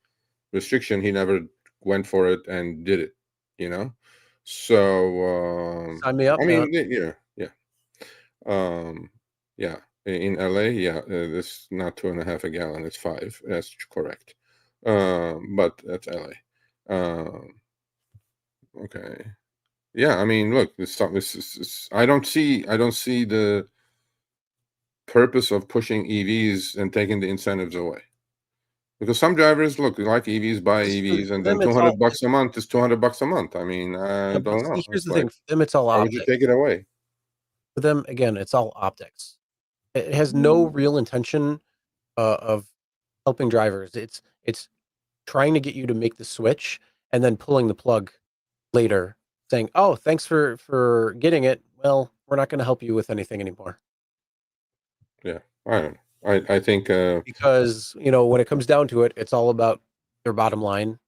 restriction, he never went for it and did it, you know? So, Sign me up, I man. mean, yeah. Yeah, in LA, yeah, it's not 2.5 a gallon, it's 5. That's correct. But that's LA. Okay. Yeah, I mean, look, this stuff is I don't see the purpose of pushing EVs and taking the incentives away. Because some drivers, look, they like EVs, buy EVs, For and then them, it's all $200 a month is $200 a month. I mean, I yeah, but don't know. see, here's It's the like, thing. For them, it's all why would you optics. take it away? For them, again, it's all optics. It has no real intention of helping drivers. It's trying to get you to make the switch and then pulling the plug later, saying, "Oh, thanks for getting it. Well, we're not going to help you with anything anymore." Yeah, I don't know. I think Because, you know, when it comes down to it, it's all about their bottom line,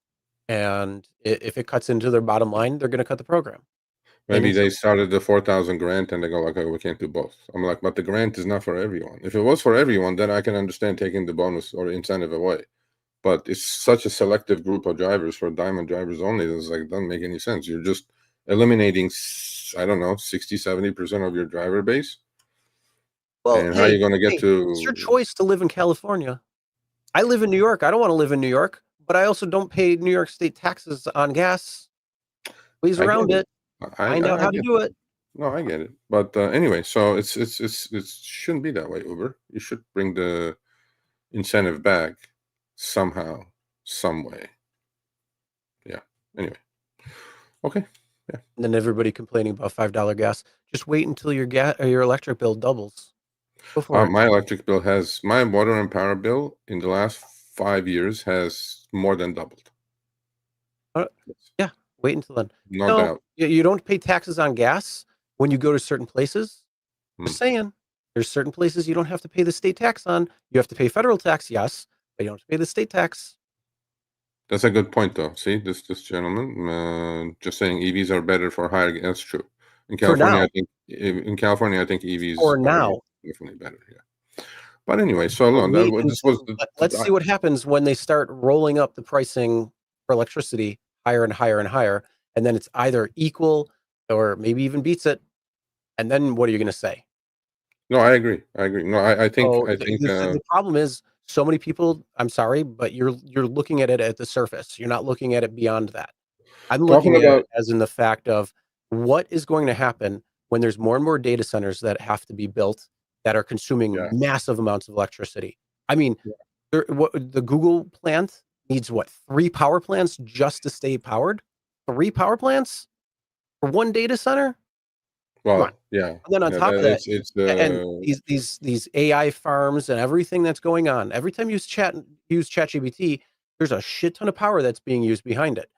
and if it cuts into their bottom line, they're going to cut the program. Plain maybe and they simple. started the 4,000 grant and they go like, oh, we can't do both. I'm like, but the grant is not for everyone. If it was for everyone, then I can understand taking the bonus or incentive away. But it's such a selective group of drivers for diamond drivers only. It's like, doesn't make any sense. You're just eliminating, I don't know, 60-70% of your driver base. Well, And how are you going to get it's your to? choice to live in California. I live in New York. I don't want to live in New York, but I also don't pay New York State taxes on gas. Ways I get around it. it. Find out I how to get do that. it. No, I get it. But anyway, so it shouldn't be that way, Uber. You should bring the incentive back somehow, some way. Yeah. Anyway. Okay. Yeah. And then everybody complaining about $5 gas. Just wait until your gas or your electric bill doubles. Go for it. My electric bill my water and power bill in the last 5 years has more than doubled. Yeah, wait until then. No No, doubt. you don't pay taxes on gas when you go to certain places. Just saying, there's certain places you don't have to pay the state tax on. You have to pay federal tax, yes, but you don't have to pay the state tax. That's a good point, though. See, this gentleman just saying EVs are better for higher. That's true. In For California, now. I think EVs For are now. definitely better. Yeah. But anyway, so But look, wait this was until let's see what happens when they start rolling up the pricing for electricity higher and higher and higher, and then it's either equal or maybe even beats it, and then what are you gonna say? no, I agree. I agree. No, I think So the problem is so many people, I'm sorry, but you're looking at it at the surface. You're not looking at it beyond that. I'm talking looking at it about as in the fact of what is going to happen when there's more and more data centers that have to be built that are consuming yeah. massive amounts of electricity. I mean, the Google plant needs what, 3 power plants just to stay powered? 3 power plants for 1 data center? Come on. Well, yeah. And then on Yeah, top of that, it's and these AI farms and everything that's going on, every time you use ChatGPT, there's a shit ton of power that's being used behind it.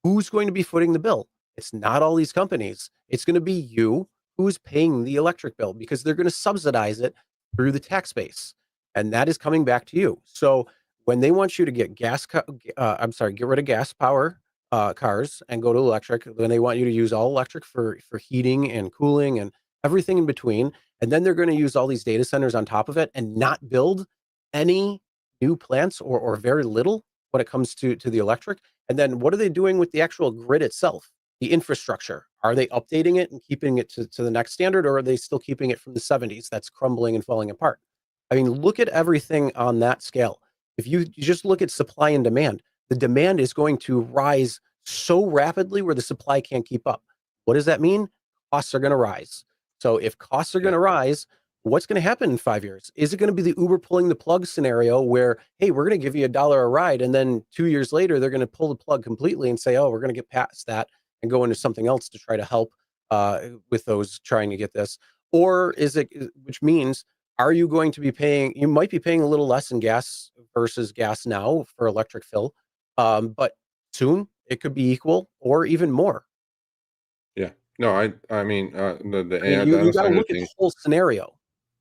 Who's going to be footing the bill? It's not all these companies. It's going to be you who's paying the electric bill because they're going to subsidize it through the tax base. And that is coming back to you. So when they want you to get get rid of gas power cars and go to electric, then they want you to use all electric for heating and cooling and everything in between. And then they're going to use all these data centers on top of it and not build any new plants or very little when it comes to the electric. And then what are they doing with the actual grid itself? the infrastructure. Are they updating it and keeping it to the next standard, or are they still keeping it from the 70s that's crumbling and falling apart? I mean, look at everything on that scale. If you just look at supply and demand, the demand is going to rise so rapidly where the supply can't keep up. What does that mean? Costs are going to rise. So if costs are going to rise, what's going to happen in 5 years? Is it going to be the Uber pulling the plug scenario where, hey, we're going to give you $1 a ride, and then 2 years later they're going to pull the plug completely and say, oh, we're going to get past that and go into something else to try to help with those trying to get this? Or is it, which means, are you going to be paying, you might be paying a little less in gas versus gas now for electric fill, but soon it could be equal or even more. Yeah. No, I mean, the I mean, AI you data got to center look at thing. the whole scenario.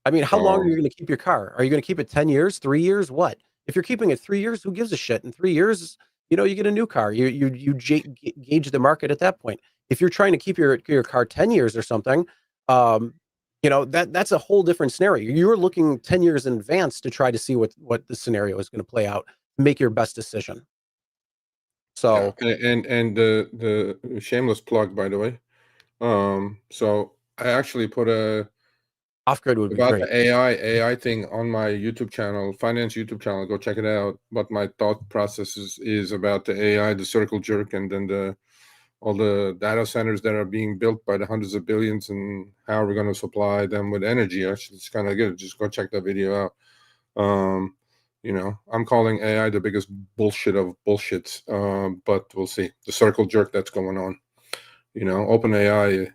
I mean, how long are you Um, going to keep your car? Are you going to keep it 10 years, 3 years? What? If you're keeping it 3 years, who gives a shit? In 3 years, you know, you get a new car. You gauge the market at that point. If you're trying to keep your car 10 years or something, um, you know, that's a whole different scenario. You're looking 10 years in advance to try to see what the scenario is going to play out, make your best decision. yeah, So and the shameless plug, by the way. So I actually put off-grid would be about great. the AI thing on my YouTube channel, finance YouTube channel. Go check it out. But my thought process is about the AI, the circle jerk, and then all the data centers that are being built by the hundreds of billions, and how we're going to supply them with energy. Actually, it's kind of good. Just go check that video out. You know, I'm calling AI the biggest bullshit of bullshits, but we'll see. The circle jerk that's going on. You know, OpenAI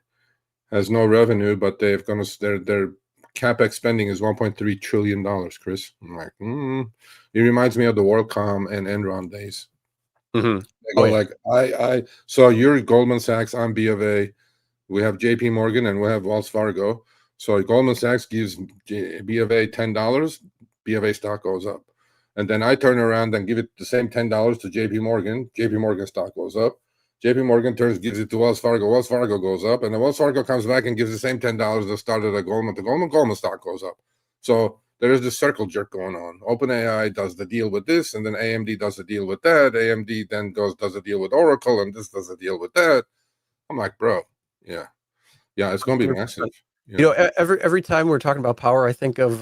has no revenue, but they've gonna their capex spending is $1.3 trillion. Chris, I'm like, it reminds me of the WorldCom and Enron days. Mm-hmm. They go like, so you're Goldman Sachs, I'm B of A, we have JP Morgan, and we have Wells Fargo. So Goldman Sachs gives B of A $10, B of A stock goes up. And then I turn around and give it the same $10 to JP Morgan. JP Morgan stock goes up. JP Morgan gives it to Wells Fargo. Wells Fargo goes up. And then Wells Fargo comes back and gives the same $10 that started at Goldman to Goldman. Goldman stock goes up. So there is this circle jerk going on. OpenAI does the deal with this, and then AMD does the deal with that. AMD then does a deal with Oracle, and this does a deal with that. I'm like, bro, yeah, it's going to be 100%. massive. You know, every time we're talking about power, I think of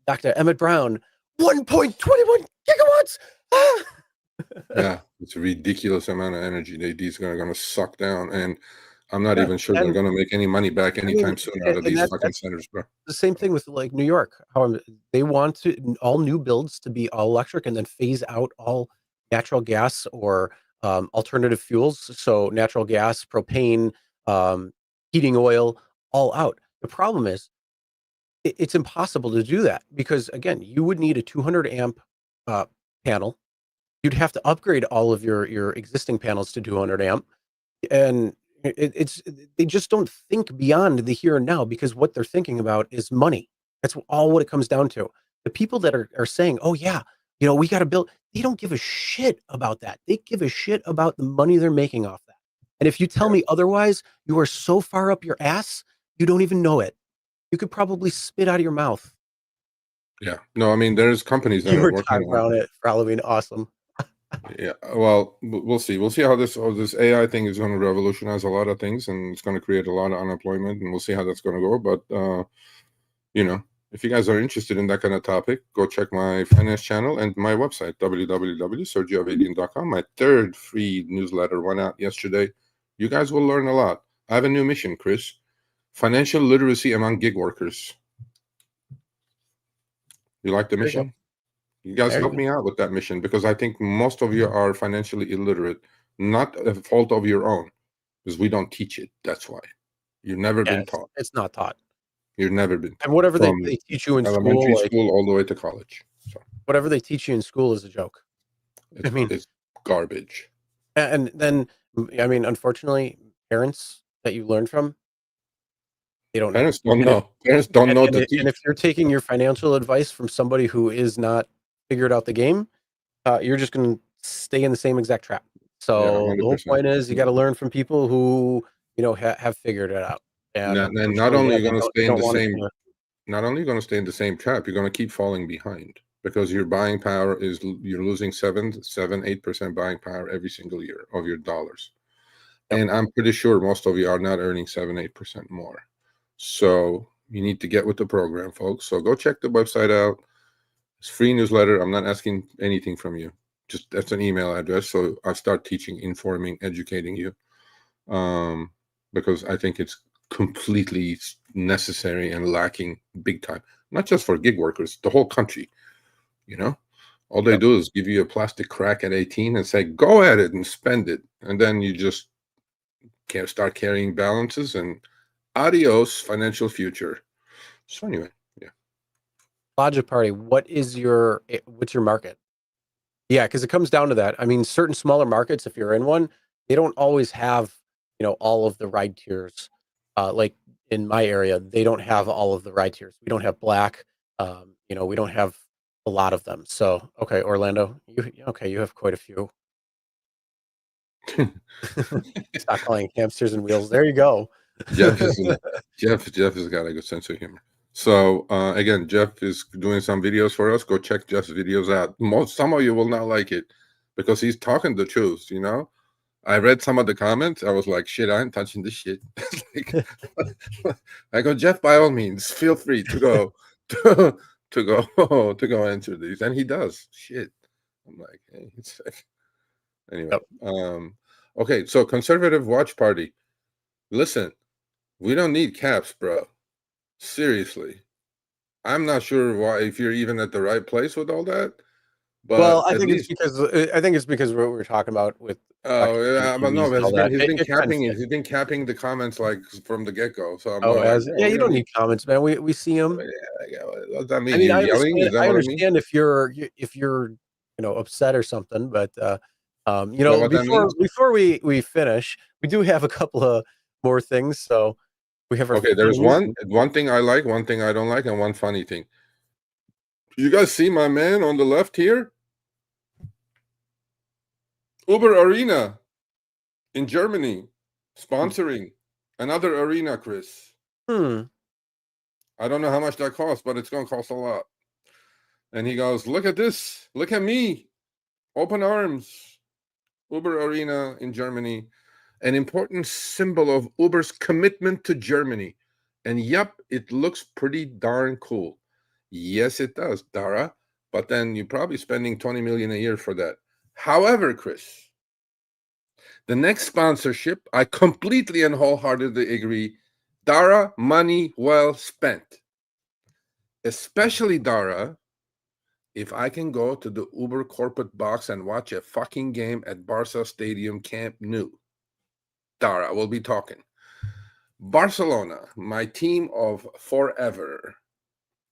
Dr. Emmett Brown, 1.21 gigawatts. Ah! Yeah, it's a ridiculous amount of energy these are going to suck down, and I'm not even sure they're going to make any money back anytime soon out of these fucking centers, bro. The same thing with like New York. How they want all new builds to be all electric and then phase out all natural gas or alternative fuels. So natural gas, propane, heating oil, all out. The problem is it's impossible to do that because again, you would need a 200 amp panel. You'd have to upgrade all of your existing panels to 200 amp, and it's they just don't think beyond the here and now because what they're thinking about is money. That's all what it comes down to. The people that are saying, "Oh yeah, you know, we got to build," they don't give a shit about that. They give a shit about the money they're making off that. And if you tell me otherwise, you are so far up your ass, you don't even know it. You could probably spit out of your mouth. Yeah, no, I mean, there's companies that You are were working Todd Brown it for Halloween. Awesome. Yeah, well, we'll see. We'll see how this AI thing is going to revolutionize a lot of things, and it's going to create a lot of unemployment, and we'll see how that's going to go. But you know, if you guys are interested in that kind of topic, go check my finance channel and my website, www.sergioavadian.com. My third free newsletter went out yesterday. You guys will learn a lot. I have a new mission, Chris: financial literacy among gig workers. You like the mission? You guys help me out with that mission, because I think most of you are financially illiterate, not a fault of your own, because we don't teach it. That's why. You've never been taught. It's not taught. You've never been taught. And whatever they From teach you in elementary school, school all the way to college. So whatever they teach you in school is a joke. I mean, it's garbage. and then, I mean, unfortunately, parents that you learn from, they don't know. Parents don't know. Parents don't know to teach. And if you're taking your financial advice from somebody who is not figured out the game, you're just going to stay in the same exact trap. So Yeah, the whole point is you got to learn from people who, you know, have figured it out. And not only are you going to stay in the same, to, not only are you going to stay in the same trap, you're going to keep falling behind, because your buying power you're losing 7-8% buying power every single year of your dollars. And I'm pretty sure most of you are not earning 7-8% more. So you need to get with the program, folks. So go check the website out. It's free newsletter. I'm not asking anything from you. Just that's an email address. So I'll start teaching, informing, educating you. Because I think it's completely necessary and lacking big time. Not just for gig workers, the whole country. You know, all they do is give you a plastic crack at 18 and say, go at it and spend it. And then you just can't start carrying balances and adios financial future. So anyway, yeah. Logic Party, what's your market? Yeah, because it comes down to that. I mean, certain smaller markets, if you're in one, they don't always have, all of the ride tiers. Like in my area, they don't have all of the ride tiers. We don't have black. We don't have a lot of them. So, okay, Orlando, you have quite a few. Stop calling hamsters and wheels. There you go. Jeff has got a good sense of humor. So again, Jeff is doing some videos for us. Go check Jeff's videos out. Some of you will not like it because he's talking the truth. I read some of the comments. I was like, shit, I ain't touching this shit. I go, Jeff, by all means, feel free to go to go answer these, and he does. Shit, I'm like, hey, it's like, anyway. Okay, so conservative watch party. Listen, we don't need caps, bro. Seriously, I'm not sure why if you're even at the right place with all that. But well, I think it's because what we're talking about with. Oh yeah, but no, he's been capping the comments like from the get go. So you don't need comments, man. We see them. Yeah. What does that mean? I mean, I yelling? understand, Is that what I mean? if you're upset or something, but before we finish, we do have a couple of more things. So we have our there's one thing I like, one thing I don't like, and one funny thing. You guys see my man on the left here? Uber Arena in Germany sponsoring another arena, Chris. I don't know how much that costs, but it's going to cost a lot. And he goes, look at this. Look at me. Open arms. Uber Arena in Germany. An important symbol of Uber's commitment to Germany. And yep, it looks pretty darn cool. Yes, it does, Dara. But then you're probably spending $20 million a year for that. However, Chris, the next sponsorship, I completely and wholeheartedly agree. Dara, money well spent. Especially, Dara, if I can go to the Uber corporate box and watch a fucking game at Barca Stadium Camp Nou. Dara, we'll be talking. Barcelona, my team of forever,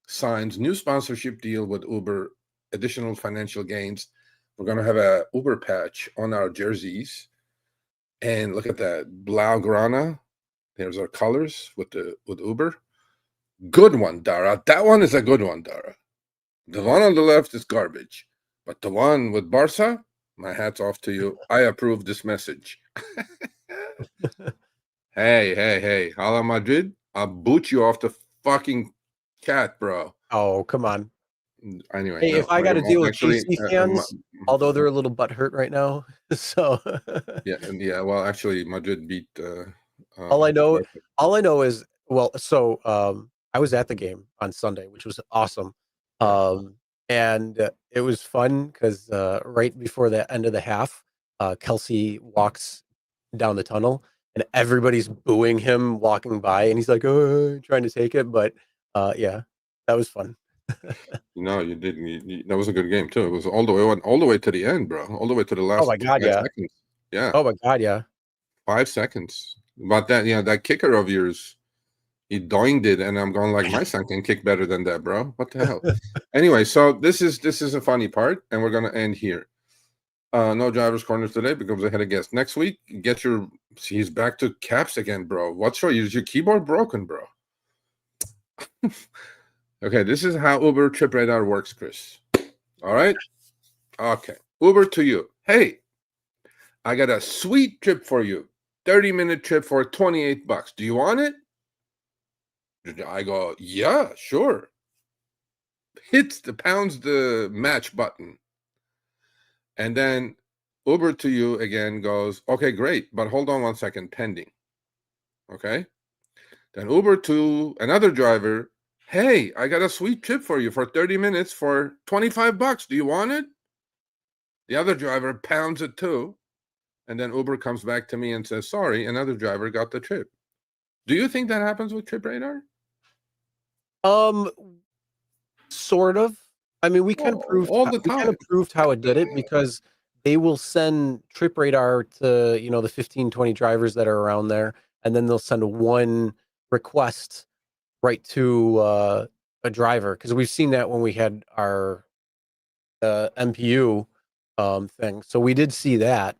signs new sponsorship deal with Uber, additional financial gains. We're going to have a Uber patch on our jerseys. And look at that, Blaugrana. There's our colors with Uber. Good one, Dara. That one is a good one, Dara. The one on the left is garbage. But the one with Barca, my hat's off to you. I approve this message. Hey. Hala Madrid, I'll boot you off the fucking cat, bro. Oh, come on. Anyway, hey, if I got to deal with GC fans, although they're a little butthurt right now, so yeah. Well, actually, Madrid beat. All I know is I was at the game on Sunday, which was awesome, and it was fun because right before the end of the half, Kelsey walks down the tunnel and everybody's booing him walking by, and he's like, "Oh," trying to take it, but yeah, that was fun. No, you didn't. That was a good game too. It was all the way to the end, bro. All the way to the last. Oh my god, yeah. Seconds. Yeah. Oh my god, yeah. 5 seconds. But that kicker of yours, he doinged it, and I'm going like, my son can kick better than that, bro. What the hell? Anyway, so this is a funny part, and we're gonna end here. No driver's corners today because I had a guest. Next week, he's back to caps again, bro. What's wrong? Is your keyboard broken, bro? Okay, this is how Uber Trip Radar works, Chris. All right? Okay. Uber to you. Hey, I got a sweet trip for you. 30-minute trip for $28. Do you want it? I go, yeah, sure. Pounds the match button. And then Uber to you again goes, okay, great, but hold on 1 second, pending. Okay. Then Uber to another driver, hey, I got a sweet trip for you for 30 minutes for $25. Do you want it? The other driver pounds it too. And then Uber comes back to me and says, sorry, another driver got the trip. Do you think that happens with Trip Radar? Sort of. I mean, we kind of proved all the time. how it did it, because they will send Trip Radar to, the 15, 20 drivers that are around there, and then they'll send one request right to a driver, because we've seen that when we had our MPU thing. So we did see that.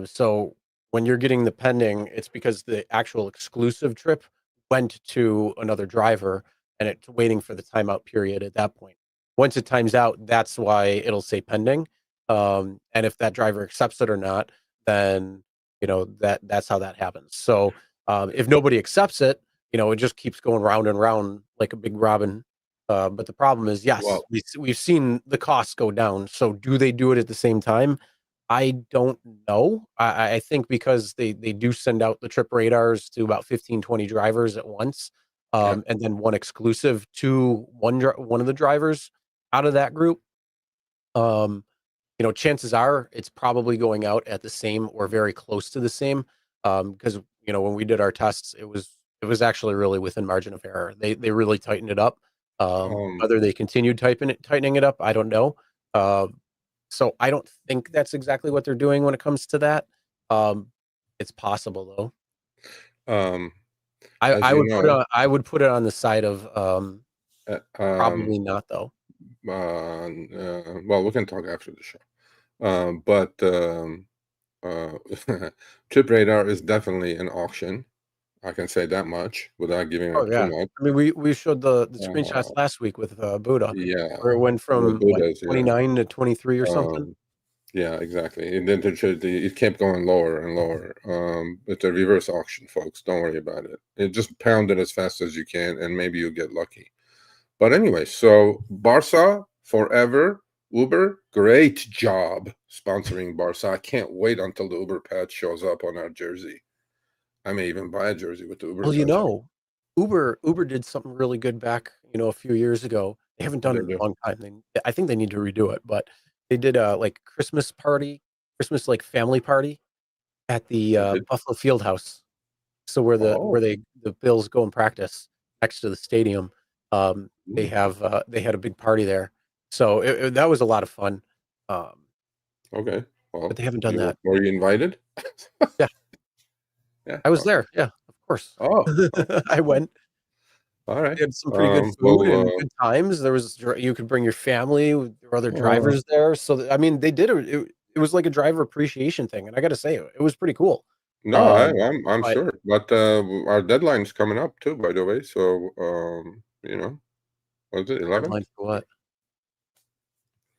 So when you're getting the pending, it's because the actual exclusive trip went to another driver, and it's waiting for the timeout period at that point. Once it times out, that's why it'll say pending. And if that driver accepts it or not, then that's how that happens. So if nobody accepts it, it just keeps going round and round like a big robin. But the problem is, yes, Well- we've seen the costs go down. So do they do it at the same time? I don't know. I think because they do send out the trip radars to about 15, 20 drivers at once, and then one exclusive to one of the drivers out of that group. Chances are it's probably going out at the same or very close to the same. Because when we did our tests, it was actually really within margin of error. They really tightened it up. Whether they continued tightening it up, I don't know. So I don't think that's exactly what they're doing when it comes to that. It's possible though. I would put it on the side of probably not though. Well, we can talk after the show. But Trip Radar is definitely an auction. I can say that much without giving up too much. I mean, we showed the screenshots last week with Buddha. Yeah, where it went from Buddhas, 29 to 23 or something. Yeah, exactly. And then it kept going lower and lower. It's a reverse auction, folks. Don't worry about it. It just pound it as fast as you can, and maybe you get lucky. But anyway, so Barca forever. Uber, great job sponsoring Barca. I can't wait until the Uber patch shows up on our jersey. I may even buy a jersey with the Uber patch. Uber did something really good back, a few years ago. They haven't done it in a long time. I think they need to redo it, but they did a Christmas like family party at the Buffalo Fieldhouse. So where the Bills go and practice next to the stadium. They had a big party there. So that was a lot of fun. Okay. Well, but they haven't done that. Were you invited? Yeah. Yeah. I was there. Yeah, of course. Oh. I went. All right. They had some pretty good food and good times. You could bring your family. There were other drivers there. So I mean, they did it was like a driver appreciation thing, and I got to say, it was pretty cool. No, I'm sure. But our deadline's coming up too, by the way. So was it 11th? Deadline for what?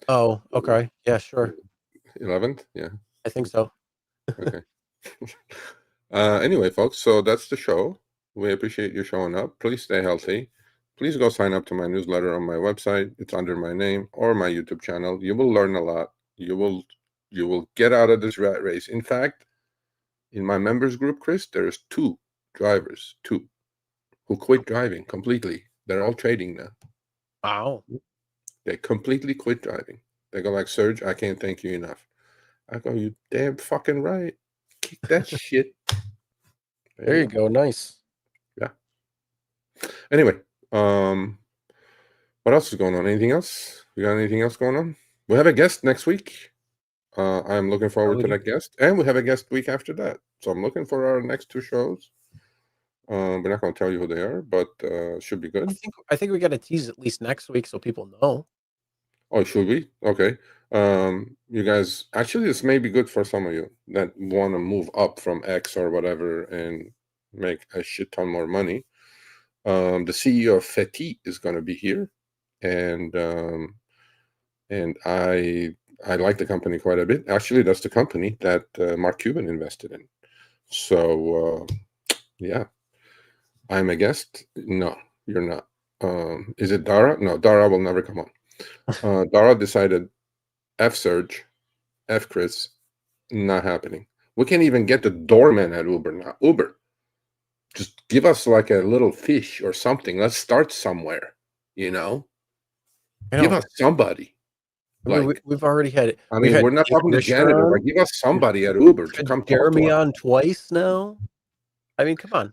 Oh, okay. Yeah, sure. 11th? Yeah. I think so. Okay. Anyway, folks, so that's the show. We appreciate you showing up. Please stay healthy. Please go sign up to my newsletter on my website. It's under my name or my YouTube channel. You will learn a lot. You will get out of this rat race. In fact, in my members group, Chris, there's two drivers who quit driving completely. They're all trading now. Wow. They completely quit driving. They go like, Serge, I can't thank you enough. I go, you damn fucking right. Kick that shit. There you go. Nice. Yeah. Anyway, what else is going on? Anything else? We got anything else going on? We have a guest next week. I'm looking forward to that guest. And we have a guest week after that. So I'm looking for our next two shows. We're not going to tell you who they are, but should be good. I think we got to tease at least next week so people know. Oh, should we? Okay. You guys, actually, this may be good for some of you that want to move up from X or whatever and make a shit ton more money. The CEO of Feti is going to be here, and I like the company quite a bit. Actually, that's the company that Mark Cuban invested in. So, yeah. I'm a guest? No, you're not. Is it Dara? No, Dara will never come on. Dara decided F Serge, F Chris, Not happening. We can't even get the doorman at Uber now. Uber, just give us like a little fish or something. Let's start somewhere, you know? I Give know. us somebody. I mean, Like, we've already had. I We've mean, had we're not Jake talking to Mishra janitor. on, Like, give us somebody at Uber we've to had come talk to Jeremy us. on twice now. I mean, come on.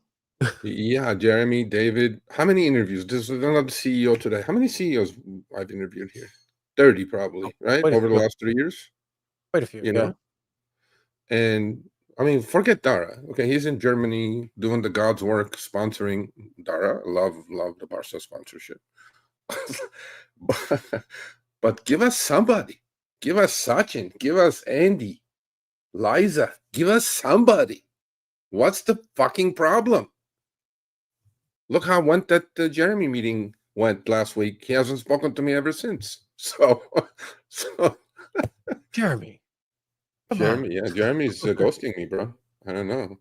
Yeah, Jeremy, David. How many interviews? This is another CEO today. How many CEOs I've interviewed here? 30 probably, right? Quite a Over the few. last 3 years, Quite a few. you Yeah. know? And I mean, forget Dara. Okay, he's in Germany doing the God's work, sponsoring Dara. Love the Barca sponsorship. But give us somebody. Give us Sachin. Give us Andy. Liza. Give us somebody. What's the fucking problem? Look how went that Jeremy meeting went last week. He hasn't spoken to me ever since. So Jeremy. Come on. Jeremy, yeah, Jeremy's ghosting me, bro. I don't know.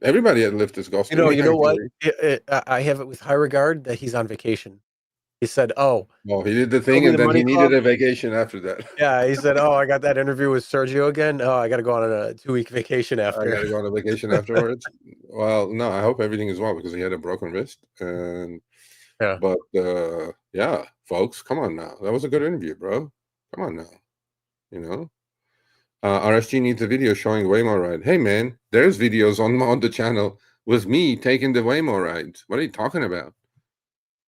Everybody at Lyft is ghosting me. You know what? actually. I have it with high regard that he's on vacation. He said, "Oh, Well, he did the Show thing, me and the then money he needed club." a vacation after that. Yeah, he said, "Oh, I got that interview with Sergio again. Oh, I got to go on a 2-week vacation I after." gotta go on a vacation afterwards. Well, no, I hope everything is well because he had a broken wrist. And Yeah. but yeah, folks, come on now. That was a good interview, bro. Come on now. You know. RSG needs a video showing Waymo ride. Hey man, there's videos on the channel with me taking the Waymo rides. What are you talking about?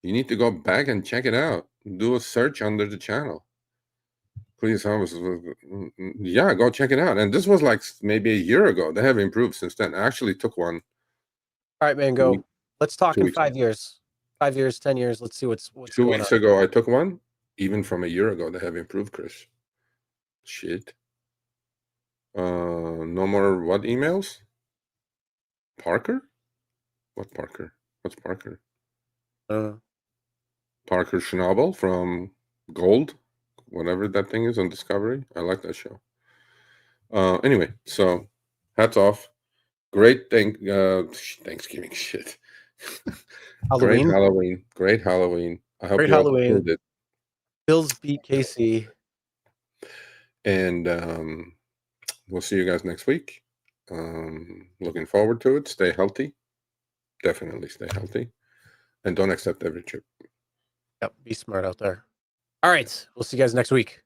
You need to go back and check it out. Do a search under the channel. Please, yeah, go check it out. And this was like maybe a year ago. They have improved since then. I actually took one. All right, man, 2 weeks- go. Let's talk 2 in weeks 5 years. 5 years, 10 years. Let's see what's 2 going weeks on. ago, I took one. Even from a year ago, they have improved, Chris. Shit. No more what emails? Parker? What Parker? What's Parker? Parker Schnabel from Gold, whatever that thing is on Discovery. I like that show. Anyway, so hats off. Great Thanksgiving shit. Halloween. Great Halloween. Great Halloween. I hope Great you all Halloween. killed it. Bills beat KC. And we'll see you guys next week. Looking forward to it. Stay healthy. Definitely stay healthy. And don't accept every chip. Yep, be smart out there. All right, we'll see you guys next week.